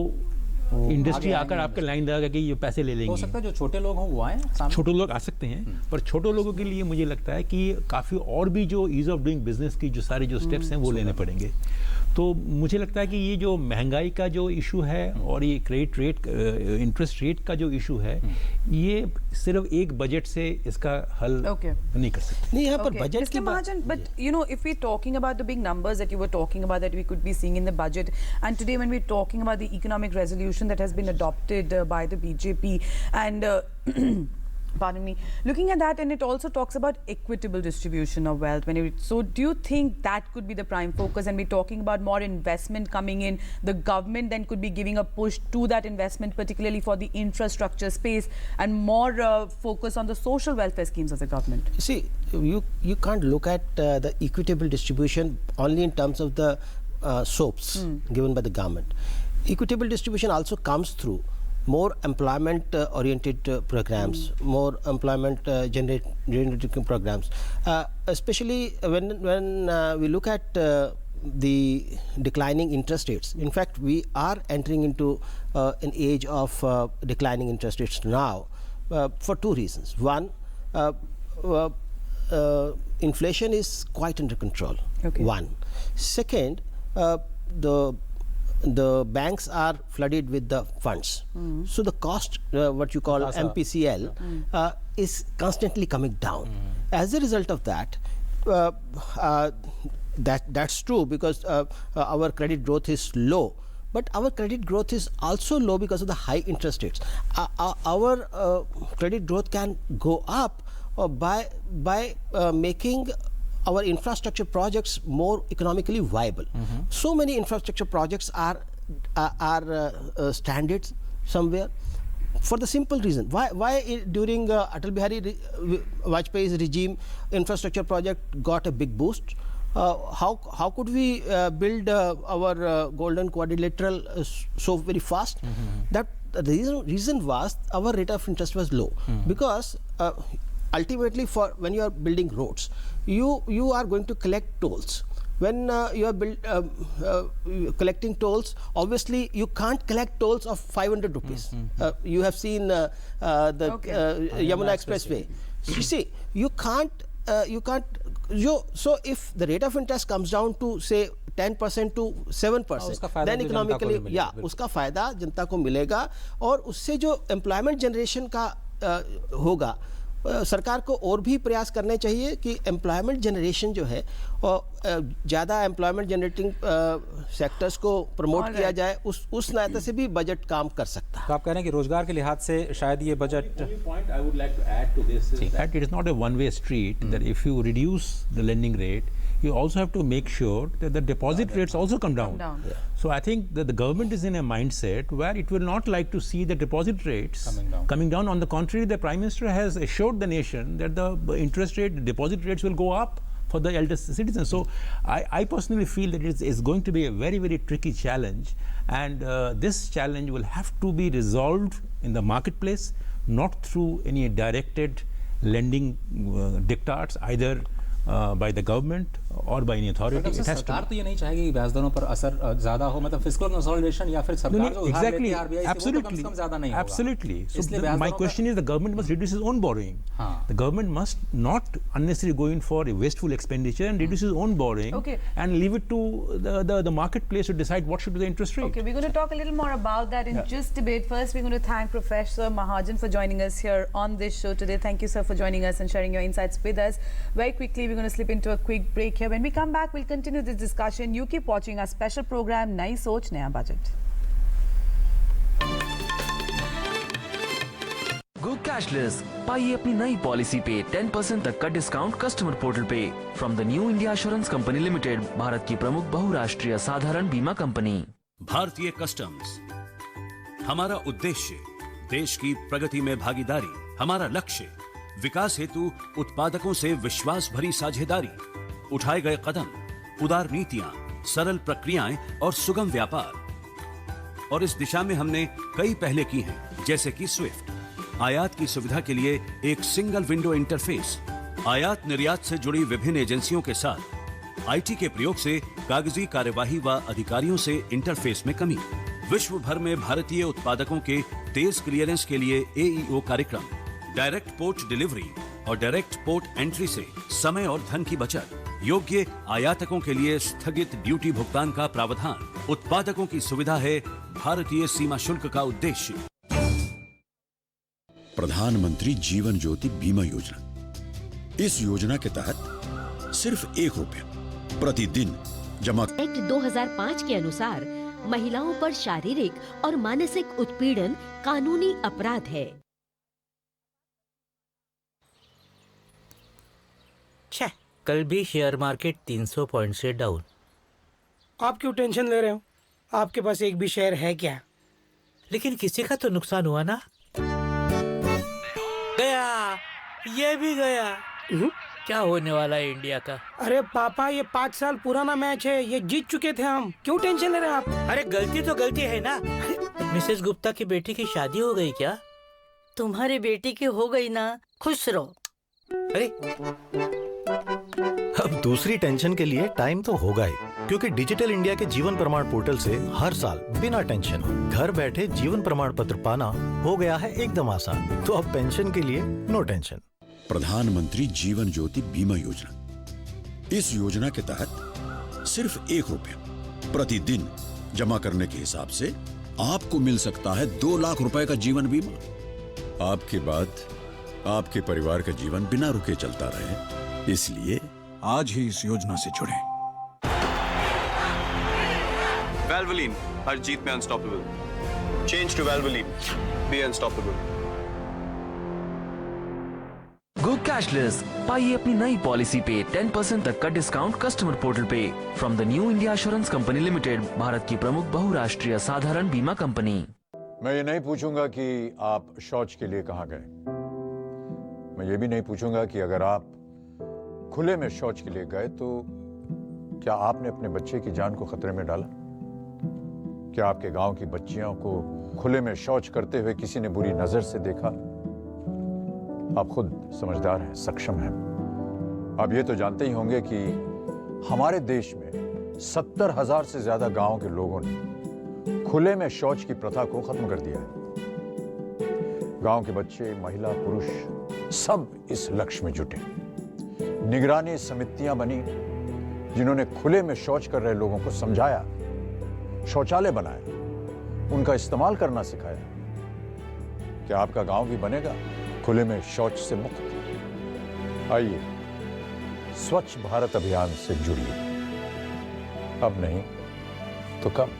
इंडस्ट्री आकर आपके लाइन लगाएगा कि ये पैसे ले लेंगे। हो सकता है जो छोटे लोग हों वो आए सामने। छोटे लोग आ सकते हैं, पर छोटे लोगों के लिए मुझे लगता है कि काफ़ी और भी जो ईज ऑफ डूइंग बिजनेस की जो सारे जो स्टेप्स हैं वो लेने पड़ेंगे। तो मुझे लगता है कि ये जो महंगाई का जो इशू है और ये क्रेडिट रेट, इंटरेस्ट रेट का जो इशू है, ये सिर्फ एक बजट से इसका हल नहीं कर सकते। नहीं, यहाँ पर बजट की बात, but you know, if we're talking about the big numbers that you were talking about that we could be seeing in the budget, and today when we're talking about the economic resolution that has been adopted by the BJP and pardon me, looking at that, and it also talks about equitable distribution of wealth. So do you think that could be the prime focus, and we're talking about more investment coming in, the government then could be giving a push to that investment, particularly for the infrastructure space, and more focus on the social welfare schemes of the government? See, you can't look at the equitable distribution only in terms of the soaps given by the government. Equitable distribution also comes through more employment oriented programs, more employment generating programs, especially when we look at the declining interest rates. In fact, we are entering into an age of declining interest rates now for two reasons. One, inflation is quite under control. Okay. One. Second, the banks are flooded with the funds. So the cost, what you call MPCL, is constantly coming down. As a result of that, that's true because our credit growth is low. But our credit growth is also low because of the high interest rates. Our credit growth can go up by making our infrastructure projects more economically viable. So many infrastructure projects are stranded somewhere for the simple reason. Why during Atal Bihari Vajpayee's regime, infrastructure project got a big boost? How could we build our golden quadrilateral so very fast? That the reason was our rate of interest was low because ultimately when you are building roads, you are going to collect tolls. When you are collecting tolls, obviously you can't collect tolls of 500 rupees. You have seen the Yamuna Expressway. You see, you can't. So if the rate of interest comes down to say 10% to 7%, then economically, उसका फायदा जनता को मिलेगा और उससे जो employment generation का होगा, सरकार को और भी प्रयास करने चाहिए कि एम्प्लॉयमेंट जनरेशन जो है ज़्यादा एम्प्लॉयमेंट जनरेटिंग सेक्टर्स को प्रमोट किया जाए, उस नाते से भी बजट काम कर सकता है. तो आप कह रहे हैं कि रोजगार के लिहाज से शायद ये budget. Point I would like to add to this is that it is not a one-way street. That if you reduce the lending rate, you also have to make sure that the deposit rates also come down. So I think that the government is in a mindset where it will not like to see the deposit rates coming down. On the contrary, the Prime Minister has assured the nation that the interest rate, the deposit rates will go up for the elder citizens. So I personally feel that it's going to be a very, very tricky challenge, and this challenge will have to be resolved in the marketplace, not through any directed lending diktats either by the government or by any authority. It has सरकार तो ये नहीं चाहेगी कि ब्याज दरों पर असर ज़्यादा हो, मतलब फिस्कल कंसोलिडेशन या फिर सरकार जो उधार लेती है आरबीआई से वो तो कम से कम ज़्यादा नहीं होगा. Absolutely. So my question is, the government must reduce its own borrowing. The government must not unnecessarily go in for a wasteful expenditure and reduce its own borrowing and leave it to the marketplace to decide what should be the interest rate. Okay, we're going to talk a little more about that in just a bit. First, we're going to thank Professor Mahajan for joining us here on this show today. Thank you, sir, for joining us and sharing your insights with us. Very quickly, we're going to slip into a quick break here. When we come back, we'll continue this discussion. You keep watching our special program, Nai Soch Naya Budget. Go cashless. पाइए अपनी नई policy पे 10% तक का discount customer portal पे from the new India assurance company limited, Bharat की प्रमुख बहुराष्ट्रीय साधारण बीमा कंपनी. भारतीय कस्टम्स, हमारा उद्देश्य देश की प्रगति में भागीदारी, हमारा लक्ष्य विकास हेतु उत्पादकों से विश्वास भरी साझेदारी, उठाए गए कदम, उदार नीतियां, सरल प्रक्रियाएं और सुगम व्यापार. और इस दिशा में हमने कई पहले की हैं, जैसे कि स्विफ्ट, आयात की सुविधा के लिए एक सिंगल विंडो इंटरफेस, आयात निर्यात से जुड़ी विभिन्न एजेंसियों के साथ आईटी के प्रयोग से कागजी कार्यवाही व अधिकारियों से इंटरफेस में कमी, विश्व भर में भारतीय उत्पादकों के तेज क्लियरेंस के लिए एईओ कार्यक्रम, डायरेक्ट पोर्ट डिलीवरी और डायरेक्ट पोर्ट एंट्री से समय और धन की बचत, योग्य आयातकों के लिए स्थगित ड्यूटी भुगतान का प्रावधान, उत्पादकों की सुविधा है भारतीय सीमा शुल्क का उद्देश्य. प्रधानमंत्री जीवन ज्योति बीमा योजना. इस योजना के तहत सिर्फ ₹1 प्रतिदिन जमा. एक्ट 2005 के अनुसार महिलाओं पर शारीरिक और मानसिक उत्पीड़न कानूनी अपराध है. कल भी शेयर मार्केट 300 पॉइंट से डाउन. आप क्यों टेंशन ले रहे हो? आपके पास एक भी शेयर है क्या? लेकिन किसी का तो नुकसान हुआ ना. गया, ये भी गया. क्या होने वाला है इंडिया का? अरे पापा, ये 5 साल पुराना मैच है, ये जीत चुके थे हम. क्यों टेंशन ले रहे हैं आप? अरे गलती तो गलती है ना. मिसेस गुप्ता की बेटी की शादी हो गई क्या? तुम्हारी बेटी की हो गई ना, खुश रहो. अरे अब दूसरी टेंशन के लिए टाइम तो होगा ही. क्योंकि डिजिटल इंडिया के जीवन प्रमाण पोर्टल से हर साल बिना टेंशन घर बैठे जीवन प्रमाण पत्र पाना हो गया है एकदम आसान। तो अब पेंशन के लिए नो टेंशन। प्रधानमंत्री जीवन ज्योति बीमा योजना। इस योजना के तहत सिर्फ 1 रुपया प्रतिदिन जमा करने के हिसाब से आपको मिल सकता है 2 लाख रुपए का जीवन बीमा। आपके बाद आपके परिवार का जीवन बिना रुके चलता रहे, इसलिए आज ही इस योजना से जुड़ें। Valvoline, हर जीत में unstoppable. Change to Valvoline, be unstoppable. Go cashless, पाइए अपनी नई पॉलिसी पे 10% तक का डिस्काउंट कस्टमर पोर्टल पे from the new India assurance company limited, Bharat की प्रमुख बहुराष्ट्रीय साधारण बीमा कंपनी। मैं ये नहीं पूछूंगा कि आप शौच के लिए कहां गए। मैं ये भी नहीं पूछूंगा कि अगर आप खुले में शौच के लिए गए तो क्या आपने अपने बच्चे की जान को खतरे में डाला? क्या आपके गांव की बच्चियों को खुले में शौच करते हुए किसी ने बुरी नजर से देखा? आप खुद समझदार हैं, सक्षम हैं। आप ये तो जानते ही होंगे कि हमारे देश में 70,000 से ज्यादा गांवों के लोगों ने खुले में शौच की प्रथा को खत्म कर दिया है। गांव के बच्चे, महिला, पुरुष सब इस लक्ष्य में जुटे। निगरानी समितियां बनी जिन्होंने खुले में शौच कर रहे लोगों को समझाया, शौचालय बनाया, उनका इस्तेमाल करना सिखाया। क्या आपका गांव भी बनेगा खुले में शौच से मुक्त? आइए स्वच्छ भारत अभियान से जुड़िए। अब नहीं तो कब?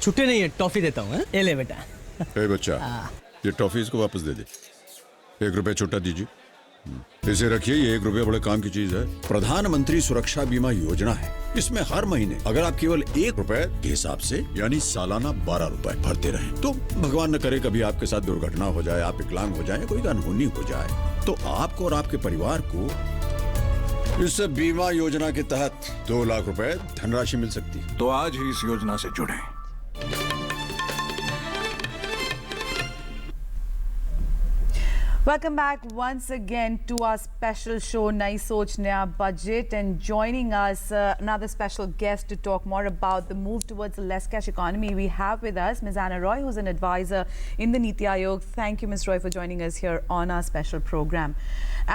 छुट्टे नहीं है, टॉफी देता हूँ। ये ले बेटा। ए बच्चा, ये टॉफी इसको वापस दे दे। 1 रुपया छुट्टा दीजिए। इसे रखिए, ये 1 रुपया बड़े काम की चीज है। प्रधानमंत्री सुरक्षा बीमा योजना है। इसमें हर महीने अगर आप केवल 1 रुपए के हिसाब से यानी सालाना 12 रुपए भरते रहें तो भगवान न करे कभी आपके साथ दुर्घटना हो जाए, आप विकलांग हो जाए, कोई अनहोनी हो जाए, तो आपको और आपके परिवार को इस बीमा योजना के तहत 2 लाख रुपए धनराशि मिल सकती है। तो आज ही इस योजना से जुड़ें। Welcome back once again to our special show Nai Soch Naya Budget, and joining us another special guest to talk more about the move towards a less cash economy. We have with us Ms. Anna Roy, who's an advisor in the Niti Aayog. Thank you, Ms. Roy, for joining us here on our special program.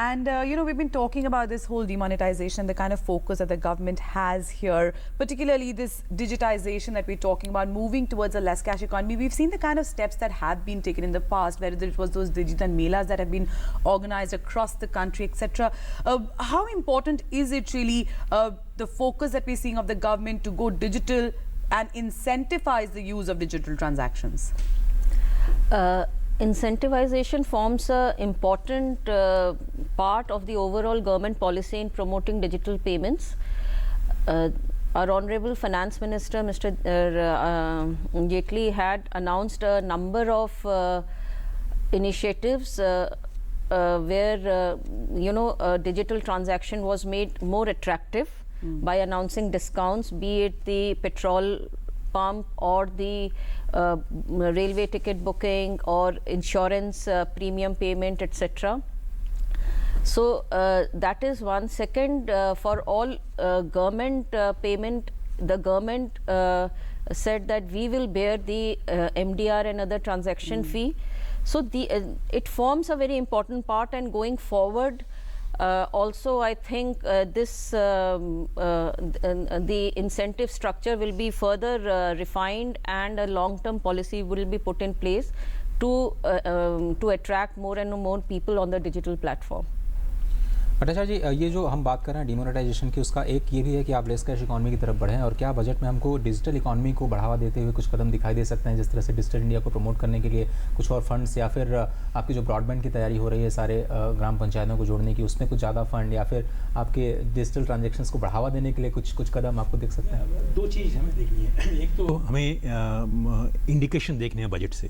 And you know, we've been talking about this whole demonetization, the kind of focus that the government has here, particularly this digitization that we're talking about, moving towards a less cash economy. We've seen the kind of steps that have been taken in the past, whether it was those digital melas that have been organized across the country, etc. How important is it really, the focus that we're seeing of the government to go digital and incentivize the use of digital transactions? Incentivization forms an important part of the overall government policy in promoting digital payments. Our Honorable Finance Minister, Mr. Jaitley, had announced a number of initiatives where digital transaction was made more attractive by announcing discounts, be it the petrol pump or the railway ticket booking or insurance premium payment, etc. So that is one. Second, for all government payment, the government said that we will bear the MDR and other transaction fee. So it forms a very important part, and going forward also I think the incentive structure will be further refined, and a long-term policy will be put in place to attract more and more people on the digital platform. Bhattacharya जी, ये जो हम बात कर रहे हैं demonetisation की, उसका एक ये भी है कि आप लेस कैश इकॉनमी की तरफ बढ़ें, और क्या बजट में हमको डिजिटल इकॉनमी को बढ़ावा देते हुए कुछ कदम दिखाई दे सकते हैं, जिस तरह से डिजिटल इंडिया को प्रमोट करने के लिए कुछ और फंड्स, या फिर आपकी जो ब्रॉडबैंड की तैयारी हो रही है सारे ग्राम पंचायतों को जोड़ने की, उसमें कुछ ज़्यादा फंड, या फिर आपके डिजिटल ट्रांजेक्शन्स को बढ़ावा देने के लिए कुछ कदम आपको दिख सकते हैं? 2 चीज़ हमें देखनी है। एक तो हमें इंडिकेशन देखने हैं बजट से।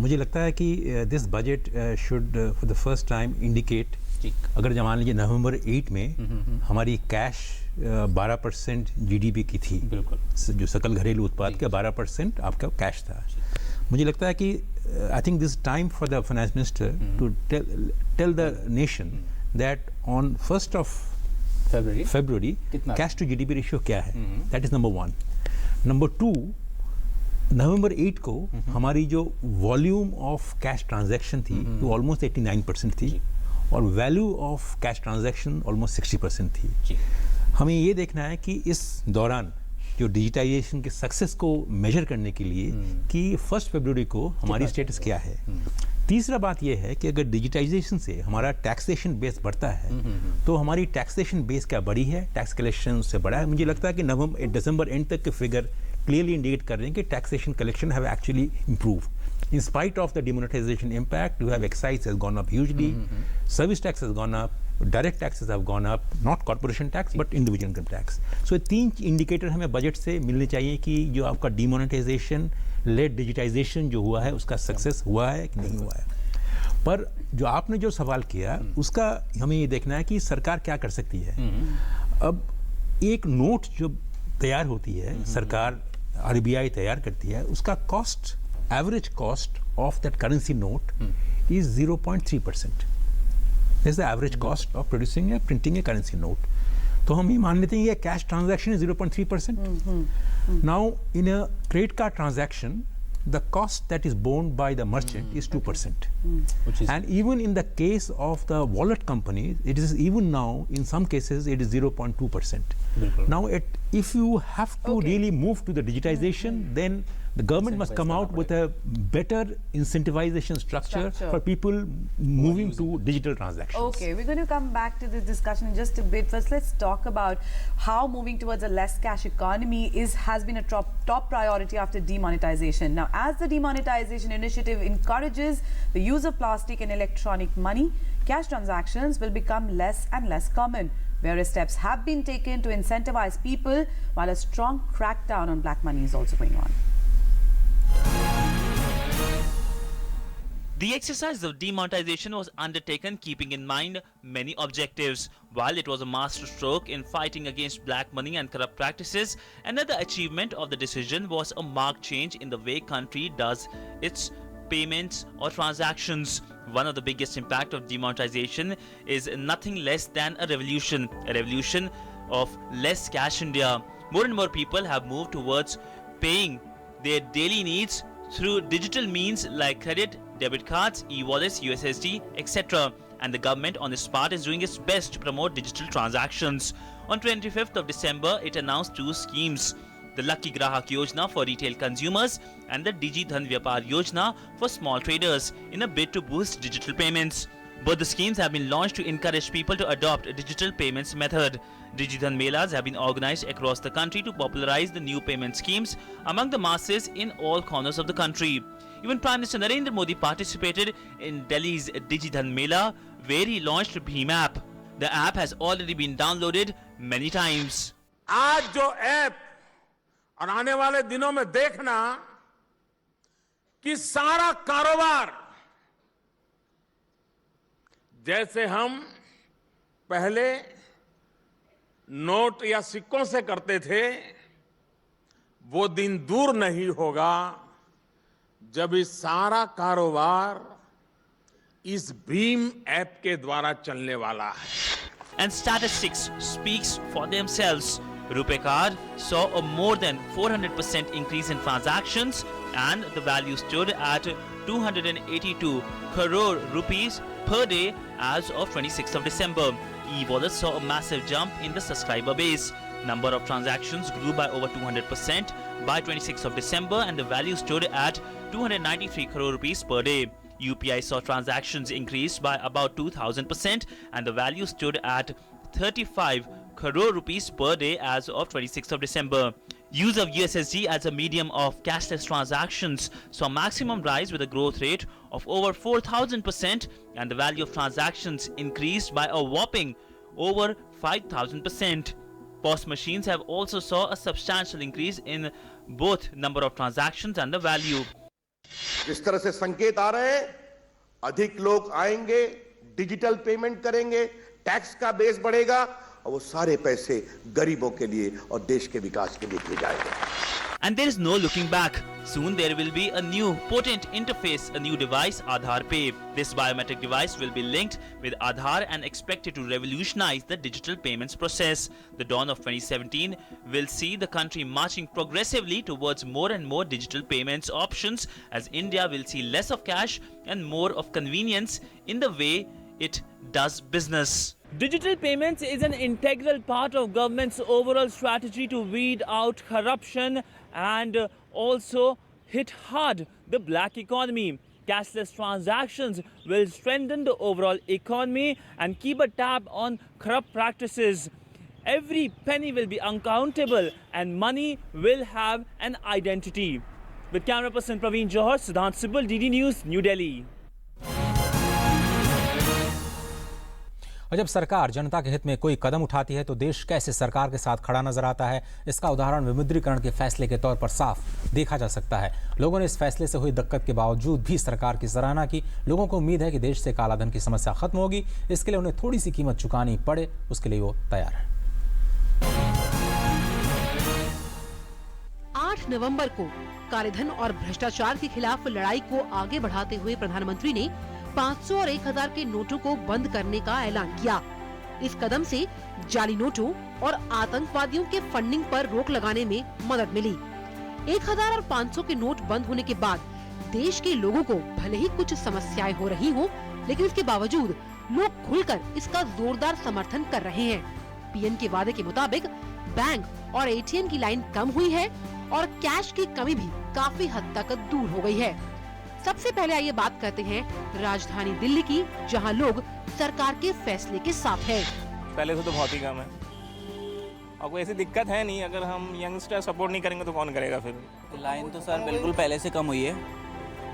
मुझे लगता है कि this budget should for the first time indicate, अगर मान लीजिए नवंबर 8 में हमारी कैश 12% जीडीपी की थी, बिल्कुल जो सकल घरेलू उत्पाद का 12% आपका कैश था। मुझे लगता है कि I think this time for the finance minister to tell the nation that on 1st of February कितना? कैश टू जीडीपी रेशियो क्या है, that is number 1. Number 2, November 8 को हमारी जो वॉल्यूम ऑफ कैश ट्रांजैक्शन थी वो ऑलमोस्ट 89% थी और value of cash transaction almost 60% थी. हमें ये देखना है कि इस दौरान जो डिजिटाइजेशन के सक्सेस को मेजर करने के लिए कि 1 फरवरी को हमारी स्टेटस क्या है. तीसरा बात यह है कि अगर डिजिटाइजेशन से हमारा टैक्सेशन बेस बढ़ता है तो हमारी टैक्सेशन बेस क्या बढ़ी है, टैक्स कलेक्शन से बढ़ा है. मुझे लगता है कि दिसंबर एंड तक के फिगर क्लियरली इंडिकेट कर रहे हैं कि taxation collection have actually improve. In spite of the demonetization impact, you have excise has gone up hugely, service tax has gone up, direct taxes have gone up, not corporation tax but individual income tax. So 3 indicator हमें budget से मिलने चाहिए कि जो आपका demonetisation lead digitisation जो हुआ है उसका सक्सेस हुआ है कि नहीं हुआ है. पर जो आपने जो सवाल किया उसका हमें ये देखना है कि सरकार क्या कर सकती है. अब एक नोट जो तैयार होती है, सरकार RBI तैयार करती है, उसका cost, average cost of that currency note is 0.3%. That's the average cost of printing a currency note. तो हम ये मान लेते हैं कि cash transaction is 0.3%. Now in a credit card transaction, the cost that is borne by the merchant is 2%. And even in the case of the wallet companies, it is even now in some cases it is 0.2%. Now if you have to really move to the digitization, then the government must come out with a better incentivization structure for people moving to digital transactions. Okay, we're going to come back to this discussion in just a bit. First, let's talk about how moving towards a less cash economy has been a top priority after demonetization. Now, as the demonetization initiative encourages the use of plastic and electronic money, cash transactions will become less and less common. Various steps have been taken to incentivize people, while a strong crackdown on black money is also going on. The exercise of demonetization was undertaken keeping in mind many objectives. While it was a masterstroke in fighting against black money and corrupt practices, another achievement of the decision was a marked change in the way country does its payments or transactions. One of the biggest impact of demonetization is nothing less than a revolution of less cash India. More and more people have moved towards paying their daily needs through digital means like credit, debit cards, e-wallets, USSD, etc. And the government on its part is doing its best to promote digital transactions. On 25th of December, it announced 2 schemes. The Lucky Grahak Yojana for retail consumers and the Digi Dhan Vyapar Yojana for small traders in a bid to boost digital payments. Both the schemes have been launched to encourage people to adopt a digital payments method. Digidhan Melas have been organized across the country to popularize the new payment schemes among the masses in all corners of the country. Even Prime Minister Narendra Modi participated in Delhi's Digidhan Mela, where he launched Bheem app. The app has already been downloaded many times. आज जो app और आने वाले दिनों में देखना कि सारा कारोबार जैसे हम पहले नोट या सिक्कों से करते थे, वो दिन दूर नहीं होगा जब इस सारा कारोबार इस भीम ऐप के द्वारा चलने वाला है. And statistics speaks for themselves. RuPay card saw a more than 400% increase in transactions and the value stood at 282 crore rupees per day as of 26th of December. E-wallet saw a massive jump in the subscriber base. Number of transactions grew by over 200% by 26th of December and the value stood at 293 crore rupees per day. UPI saw transactions increase by about 2000% and the value stood at 35 crore rupees per day as of 26th of December. Use of USSD as a medium of cashless transactions saw maximum rise with a growth rate of over 4000% and the value of transactions increased by a whopping over 5000%. POS machines have also saw a substantial increase in both number of transactions and the value. जिस तरह से संकेत आ रहे हैं, अधिक लोग आएंगे, digital payment करेंगे, टैक्स का बेस बढ़ेगा और वो सारे पैसे गरीबों के लिए और देश के विकास के लिए किए जाएंगे. And there is no looking back. Soon there will be a new potent interface, a new device, Aadhaar Pay. This biometric device will be linked with Aadhaar and expected to revolutionize the digital payments process. The dawn of 2017 will see the country marching progressively towards more and more digital payments options, as India will see less of cash and more of convenience in the way it does business. Digital payments is an integral part of government's overall strategy to weed out corruption and also hit hard the black economy. Cashless transactions will strengthen the overall economy and keep a tab on corrupt practices. Every penny will be uncountable and money will have an identity. With camera person Praveen Johar, Siddhant Sibal, DD News, New Delhi. और जब सरकार जनता के हित में कोई कदम उठाती है तो देश कैसे सरकार के साथ खड़ा नजर आता है, इसका उदाहरण विमुद्रीकरण के फैसले के तौर पर साफ देखा जा सकता है। लोगों ने इस फैसले से हुई दिक्कत के बावजूद भी सरकार की सराहना की। लोगों को उम्मीद है कि देश से कालाधन की समस्या खत्म होगी। इसके लिए उन्हें थोड़ी सी कीमत चुकानी पड़े, उसके लिए वो तैयार है। 8 नवंबर को कालेधन और भ्रष्टाचार के खिलाफ लड़ाई को आगे बढ़ाते हुए प्रधानमंत्री ने 500 और 1000 के नोटों को बंद करने का ऐलान किया। इस कदम से जाली नोटों और आतंकवादियों के फंडिंग पर रोक लगाने में मदद मिली। 1000 और 500 के नोट बंद होने के बाद देश के लोगों को भले ही कुछ समस्याएं हो रही हो, लेकिन इसके बावजूद लोग खुलकर इसका जोरदार समर्थन कर रहे हैं। पीएम के वादे के मुताबिक बैंक और एटीएम की लाइन कम हुई है और कैश की कमी भी काफी हद तक दूर हो गई है। सबसे पहले आइए बात करते हैं राजधानी दिल्ली की, जहां लोग सरकार के फैसले के साथ हैं। पहले से तो बहुत ही कम है और कोई ऐसी दिक्कत है नहीं। अगर हम यंगस्टर सपोर्ट नहीं करेंगे तो कौन करेगा फिर? लाइन तो सर बिल्कुल पहले से कम हुई है।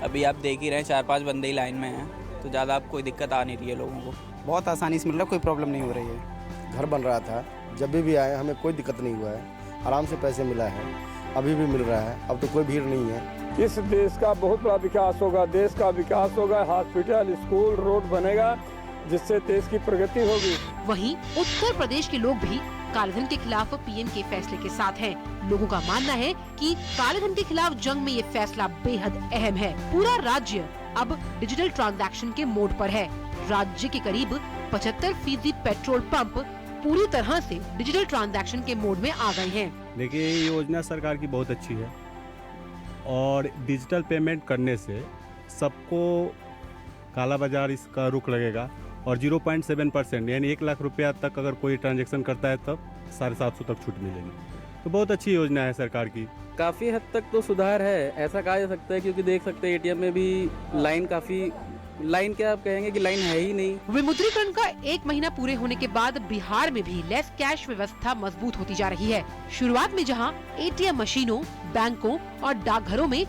अभी आप देख ही रहे हैं 4-5 बंदे ही लाइन में हैं, तो ज़्यादा अब कोई दिक्कत आ नहीं रही है लोगों को। बहुत आसानी से मिल रहा है, कोई प्रॉब्लम नहीं हो रही है। घर बन रहा था, जब भी आए हमें कोई दिक्कत नहीं हुआ है, आराम से पैसे मिला है, अभी भी मिल रहा है। अब तो कोई भीड़ नहीं है। इस देश का बहुत बड़ा विकास होगा, देश का विकास होगा, हॉस्पिटल, स्कूल, रोड बनेगा, जिससे देश की प्रगति होगी। वहीं उत्तर प्रदेश के लोग भी कालेधन के खिलाफ पीएम के फैसले के साथ हैं। लोगों का मानना है कि कालेधन के खिलाफ जंग में ये फैसला बेहद अहम है। पूरा राज्य अब डिजिटल ट्रांजैक्शन के मोड पर है। राज्य के करीब 75% पेट्रोल पंप पूरी तरह से डिजिटल ट्रांजैक्शन के मोड में आ गए हैं। देखिए, ये योजना सरकार की बहुत अच्छी है और डिजिटल पेमेंट करने से सबको काला बाजार इसका रुक लगेगा और 0.7% यानी 1 लाख रुपया तक अगर कोई ट्रांजैक्शन करता है तब 750 तक छूट मिलेगी। तो बहुत अच्छी योजना है सरकार की। काफ़ी हद तक तो सुधार है, ऐसा कहा जा सकता है, क्योंकि देख सकते हैं एटीएम में भी लाइन क्या आप कहेंगे कि लाइन है ही नहीं। विमुद्रीकरण का 1 महीना पूरे होने के बाद बिहार में भी लेस कैश व्यवस्था मजबूत होती जा रही है। शुरुआत में जहां एटीएम मशीनों, बैंकों और डाकघरों में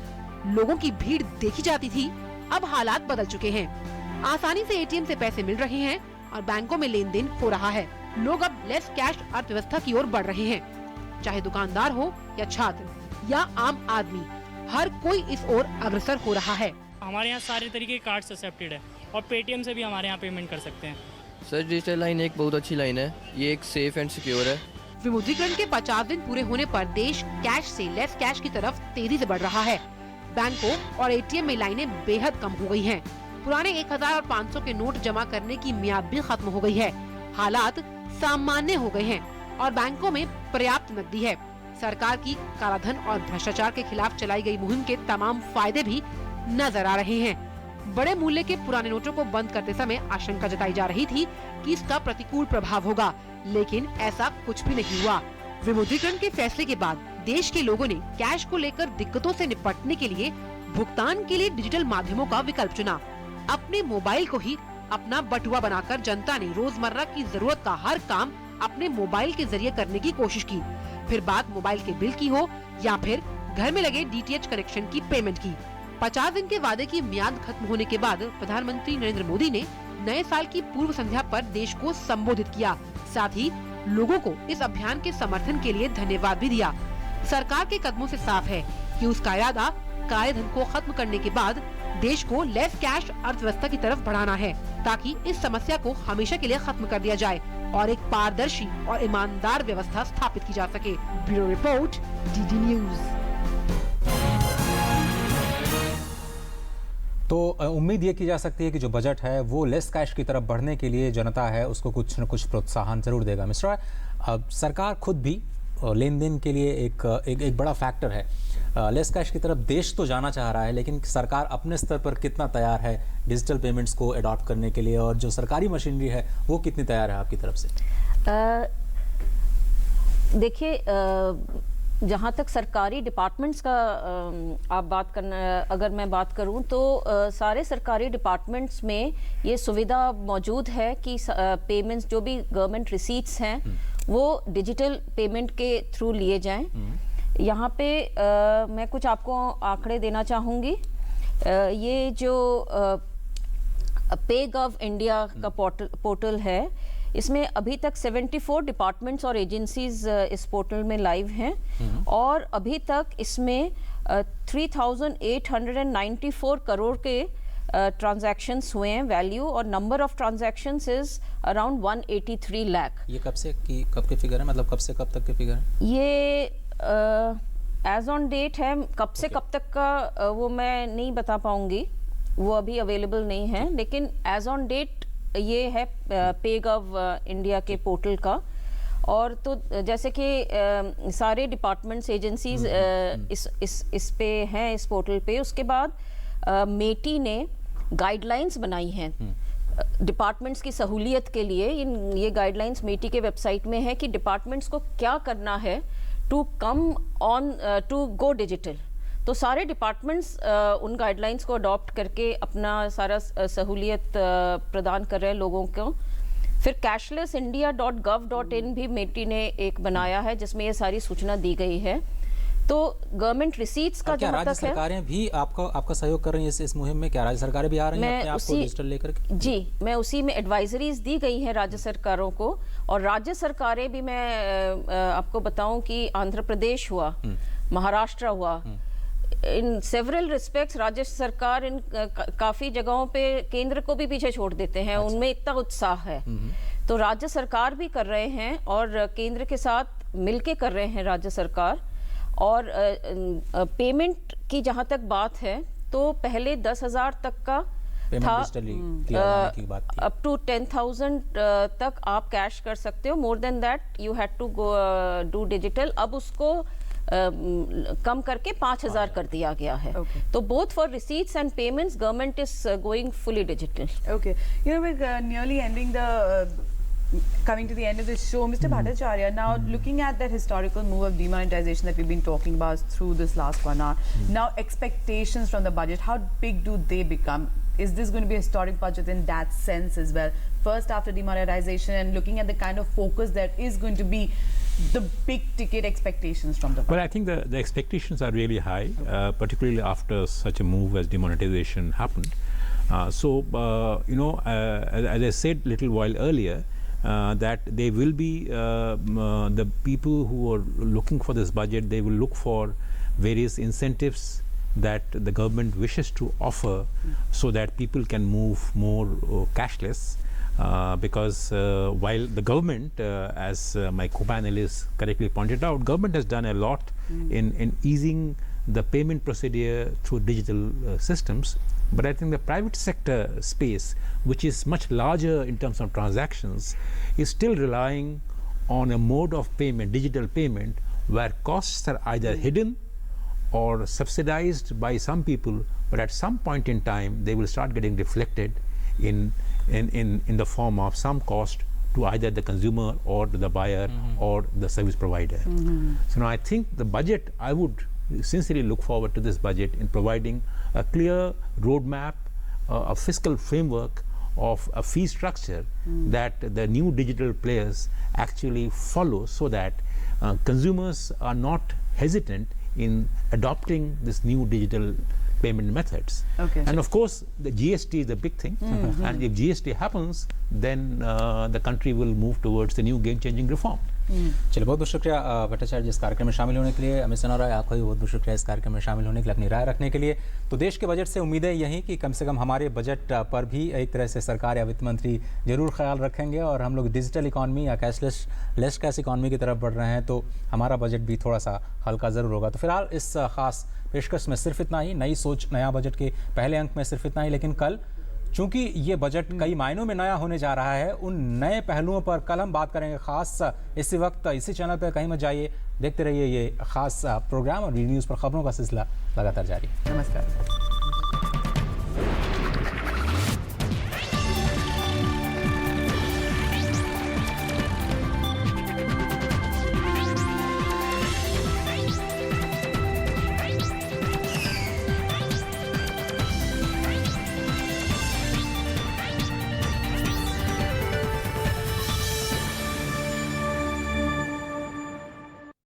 लोगों की भीड़ देखी जाती थी, अब हालात बदल चुके हैं। आसानी से एटीएम से पैसे मिल रहे हैं और बैंकों में लेन देन हो रहा है। लोग अब लेस कैश अर्थव्यवस्था की ओर बढ़ रहे हैं। चाहे दुकानदार हो या छात्र या आम आदमी, हर कोई इस ओर अग्रसर हो रहा है। हमारे यहाँ सारे तरीके के कार्ड्स एक्सेप्टेड है और पेटीएम से भी हमारे यहाँ पेमेंट कर सकते हैं। सर, डिजिटल लाइन एक बहुत अच्छी लाइन है, ये एक सेफ एंड सिक्योर है। विमुद्रीकरण के 50 दिन पूरे होने पर देश कैश से लेस कैश की तरफ तेजी से बढ़ रहा है। बैंकों और एटीएम में लाइनें बेहद कम हो गई हैं। पुराने 1000 और 500 के नोट जमा करने की मियाद भी खत्म हो गई है। हालात सामान्य हो गए हैं और बैंकों में पर्याप्त नकदी है। सरकार की कालाधन और भ्रष्टाचार के खिलाफ चलाई गई मुहिम के तमाम फायदे भी नजर आ रहे हैं। बड़े मूल्य के पुराने नोटों को बंद करते समय आशंका जताई जा रही थी कि इसका प्रतिकूल प्रभाव होगा, लेकिन ऐसा कुछ भी नहीं हुआ। विमुद्रीकरण के फैसले के बाद देश के लोगों ने कैश को लेकर दिक्कतों से निपटने के लिए भुगतान के लिए डिजिटल माध्यमों का विकल्प चुना। अपने मोबाइल को ही अपना बटुआ बनाकर जनता ने रोजमर्रा की जरूरत का हर काम अपने मोबाइल के जरिए करने की कोशिश की। फिर बात मोबाइल के बिल की हो या फिर घर में लगे डीटीएच कनेक्शन की पेमेंट की। 50 दिन के वादे की मियाद खत्म होने के बाद प्रधानमंत्री नरेंद्र मोदी ने नए साल की पूर्व संध्या पर देश को संबोधित किया। साथ ही लोगों को इस अभियान के समर्थन के लिए धन्यवाद भी दिया। सरकार के कदमों से साफ है कि उसका इरादा कालेधन को खत्म करने के बाद देश को लेस कैश अर्थव्यवस्था की तरफ बढ़ाना है, ताकि इस समस्या को हमेशा के लिए खत्म कर दिया जाए और एक पारदर्शी और ईमानदार व्यवस्था स्थापित की जा सके। Bureau report, DD news. तो उम्मीद ये की जा सकती है कि जो बजट है वो लेस कैश की तरफ बढ़ने के लिए जनता है उसको कुछ न कुछ प्रोत्साहन जरूर देगा। मिस्टर रॉय, सरकार खुद भी लेन देन के लिए एक बड़ा फैक्टर है। लेस कैश की तरफ देश तो जाना चाह रहा है, लेकिन सरकार अपने स्तर पर कितना तैयार है डिजिटल पेमेंट्स को अडॉप्ट करने के लिए, और जो सरकारी मशीनरी है वो कितनी तैयार है आपकी तरफ से? देखिए, जहाँ तक सरकारी डिपार्टमेंट्स का आप बात करना, अगर मैं बात करूँ तो सारे सरकारी डिपार्टमेंट्स में ये सुविधा मौजूद है कि पेमेंट्स जो भी गवर्नमेंट रिसीट्स हैं वो डिजिटल पेमेंट के थ्रू लिए जाएं। यहाँ पे मैं कुछ आपको आंकड़े देना चाहूँगी। ये जो पेगव इंडिया का पोर्टल है, इसमें अभी तक 74 डिपार्टमेंट्स और एजेंसीज इस पोर्टल में लाइव हैं, और अभी तक इसमें 3,894 करोड़ के ट्रांजैक्शंस हुए हैं वैल्यू, और number of transactions is around 183 lakh. ये कब के फिगर है, मतलब कब से कब तक के फिगर है? ये एज ऑन डेट है, कब से कब तक का वो मैं नहीं बता पाऊंगी, वो अभी अवेलेबल नहीं है, लेकिन एज ऑन डेट ये है पेगव इंडिया के पोर्टल का। और तो जैसे कि सारे डिपार्टमेंट्स एजेंसीज इस पे हैं, इस पोर्टल पे। उसके बाद मेटी ने गाइडलाइंस बनाई हैं डिपार्टमेंट्स की सहूलियत के लिए। ये गाइडलाइंस मेटी के वेबसाइट में है कि डिपार्टमेंट्स को क्या करना है to come on to go digital. तो सारे डिपार्टमेंट्स उन गाइडलाइंस को अडॉप्ट करके अपना सारा सहूलियत प्रदान कर रहे हैं लोगों को। फिर cashlessindia.gov.in भी मेटी ने एक बनाया है जिसमें ये सारी सूचना दी गई है। तो गवर्नमेंट रिसीट्स का क्या राज्य सरकारें भी आपका सहयोग कर रही हैं इस मुहिम में? क्या राज्य सरकारें भी आ रही हैं अपने आप को डिजिटल लेकर के? जी, मैं उसी में एडवाइजरीज दी गई हैं राज्य सरकारों को, और राज्य सरकारें भी, मैं आपको बताऊं कि आंध्र प्रदेश हुआ, महाराष्ट्र हुआ, इन सेवरल रिस्पेक्ट्स राज्य सरकार इन काफी जगहों पे केंद्र को भी पीछे छोड़ देते हैं। अच्छा। उनमें इतना उत्साह है, तो राज्य सरकार भी कर रहे हैं और केंद्र के साथ मिलके कर रहे हैं राज्य सरकार। और पेमेंट की जहां तक बात है तो पहले 10,000 तक का था, अप टू 10,000 तक आप कैश कर सकते हो। More than that you had to go do digital. अब उसको कम करके 5,000 कर दिया गया है। तो both for receipts and payments government is going fully digital. Okay, you know, we're nearly ending coming to the end of this show. Mr. Bhattacharya, now looking at that historical move of demonetization that we've been talking about through this last 1 hour, now expectations from the budget, how big do they become? Is this going to be a historic budget in that sense as well? First, after demonetization, and looking at the kind of focus that is going to be the big ticket expectations from the budget. Well, I think the expectations are really high, particularly after such a move as demonetization happened. As I said a little while earlier, that they will be the people who are looking for this budget, they will look for various incentives that the government wishes to offer so that people can move more cashless. Because while the government, as my co-panelist correctly pointed out, government has done a lot in easing the payment procedure through digital systems, but I think the private sector space, which is much larger in terms of transactions, is still relying on a mode of payment, digital payment, where costs are either hidden or subsidized by some people, but at some point in time they will start getting reflected in the form of some cost to either the consumer or the buyer or the service provider. So now I think the budget, I would sincerely look forward to this budget in providing a clear roadmap, a fiscal framework of a fee structure that the new digital players actually follow, so that consumers are not hesitant in adopting this new digital payment methods. Okay. And of course the GST is the big thing, and if GST happens, then the country will move towards the new game-changing reform. चलिए, बहुत बहुत शुक्रिया भट्टाचार्य जी इस कार्यक्रम में शामिल होने के लिए। अमित सनोरा, आपका भी बहुत बहुत शुक्रिया इस कार्यक्रम में शामिल होने के लिए, अपनी राय रखने के लिए। तो देश के बजट से उम्मीदें यही कि कम से कम हमारे बजट पर भी एक तरह से सरकार या वित्त मंत्री जरूर ख्याल रखेंगे, और हम लोग डिजिटल इकॉनमी या लेस कैश इकॉनमी की तरफ बढ़ रहे हैं, तो हमारा बजट भी थोड़ा सा हल्का ज़रूर होगा। तो फिलहाल इस खास पेशकश में सिर्फ इतना ही, नई सोच नया बजट के पहले अंक में सिर्फ इतना ही। लेकिन कल चूंकि ये बजट कई मायनों में नया होने जा रहा है, उन नए पहलुओं पर कल हम बात करेंगे खास इसी वक्त इसी चैनल पर। कहीं मत जाइए, देखते रहिए ये खास प्रोग्राम, और वी न्यूज़ पर खबरों का सिलसिला लगातार जारी है। नमस्कार।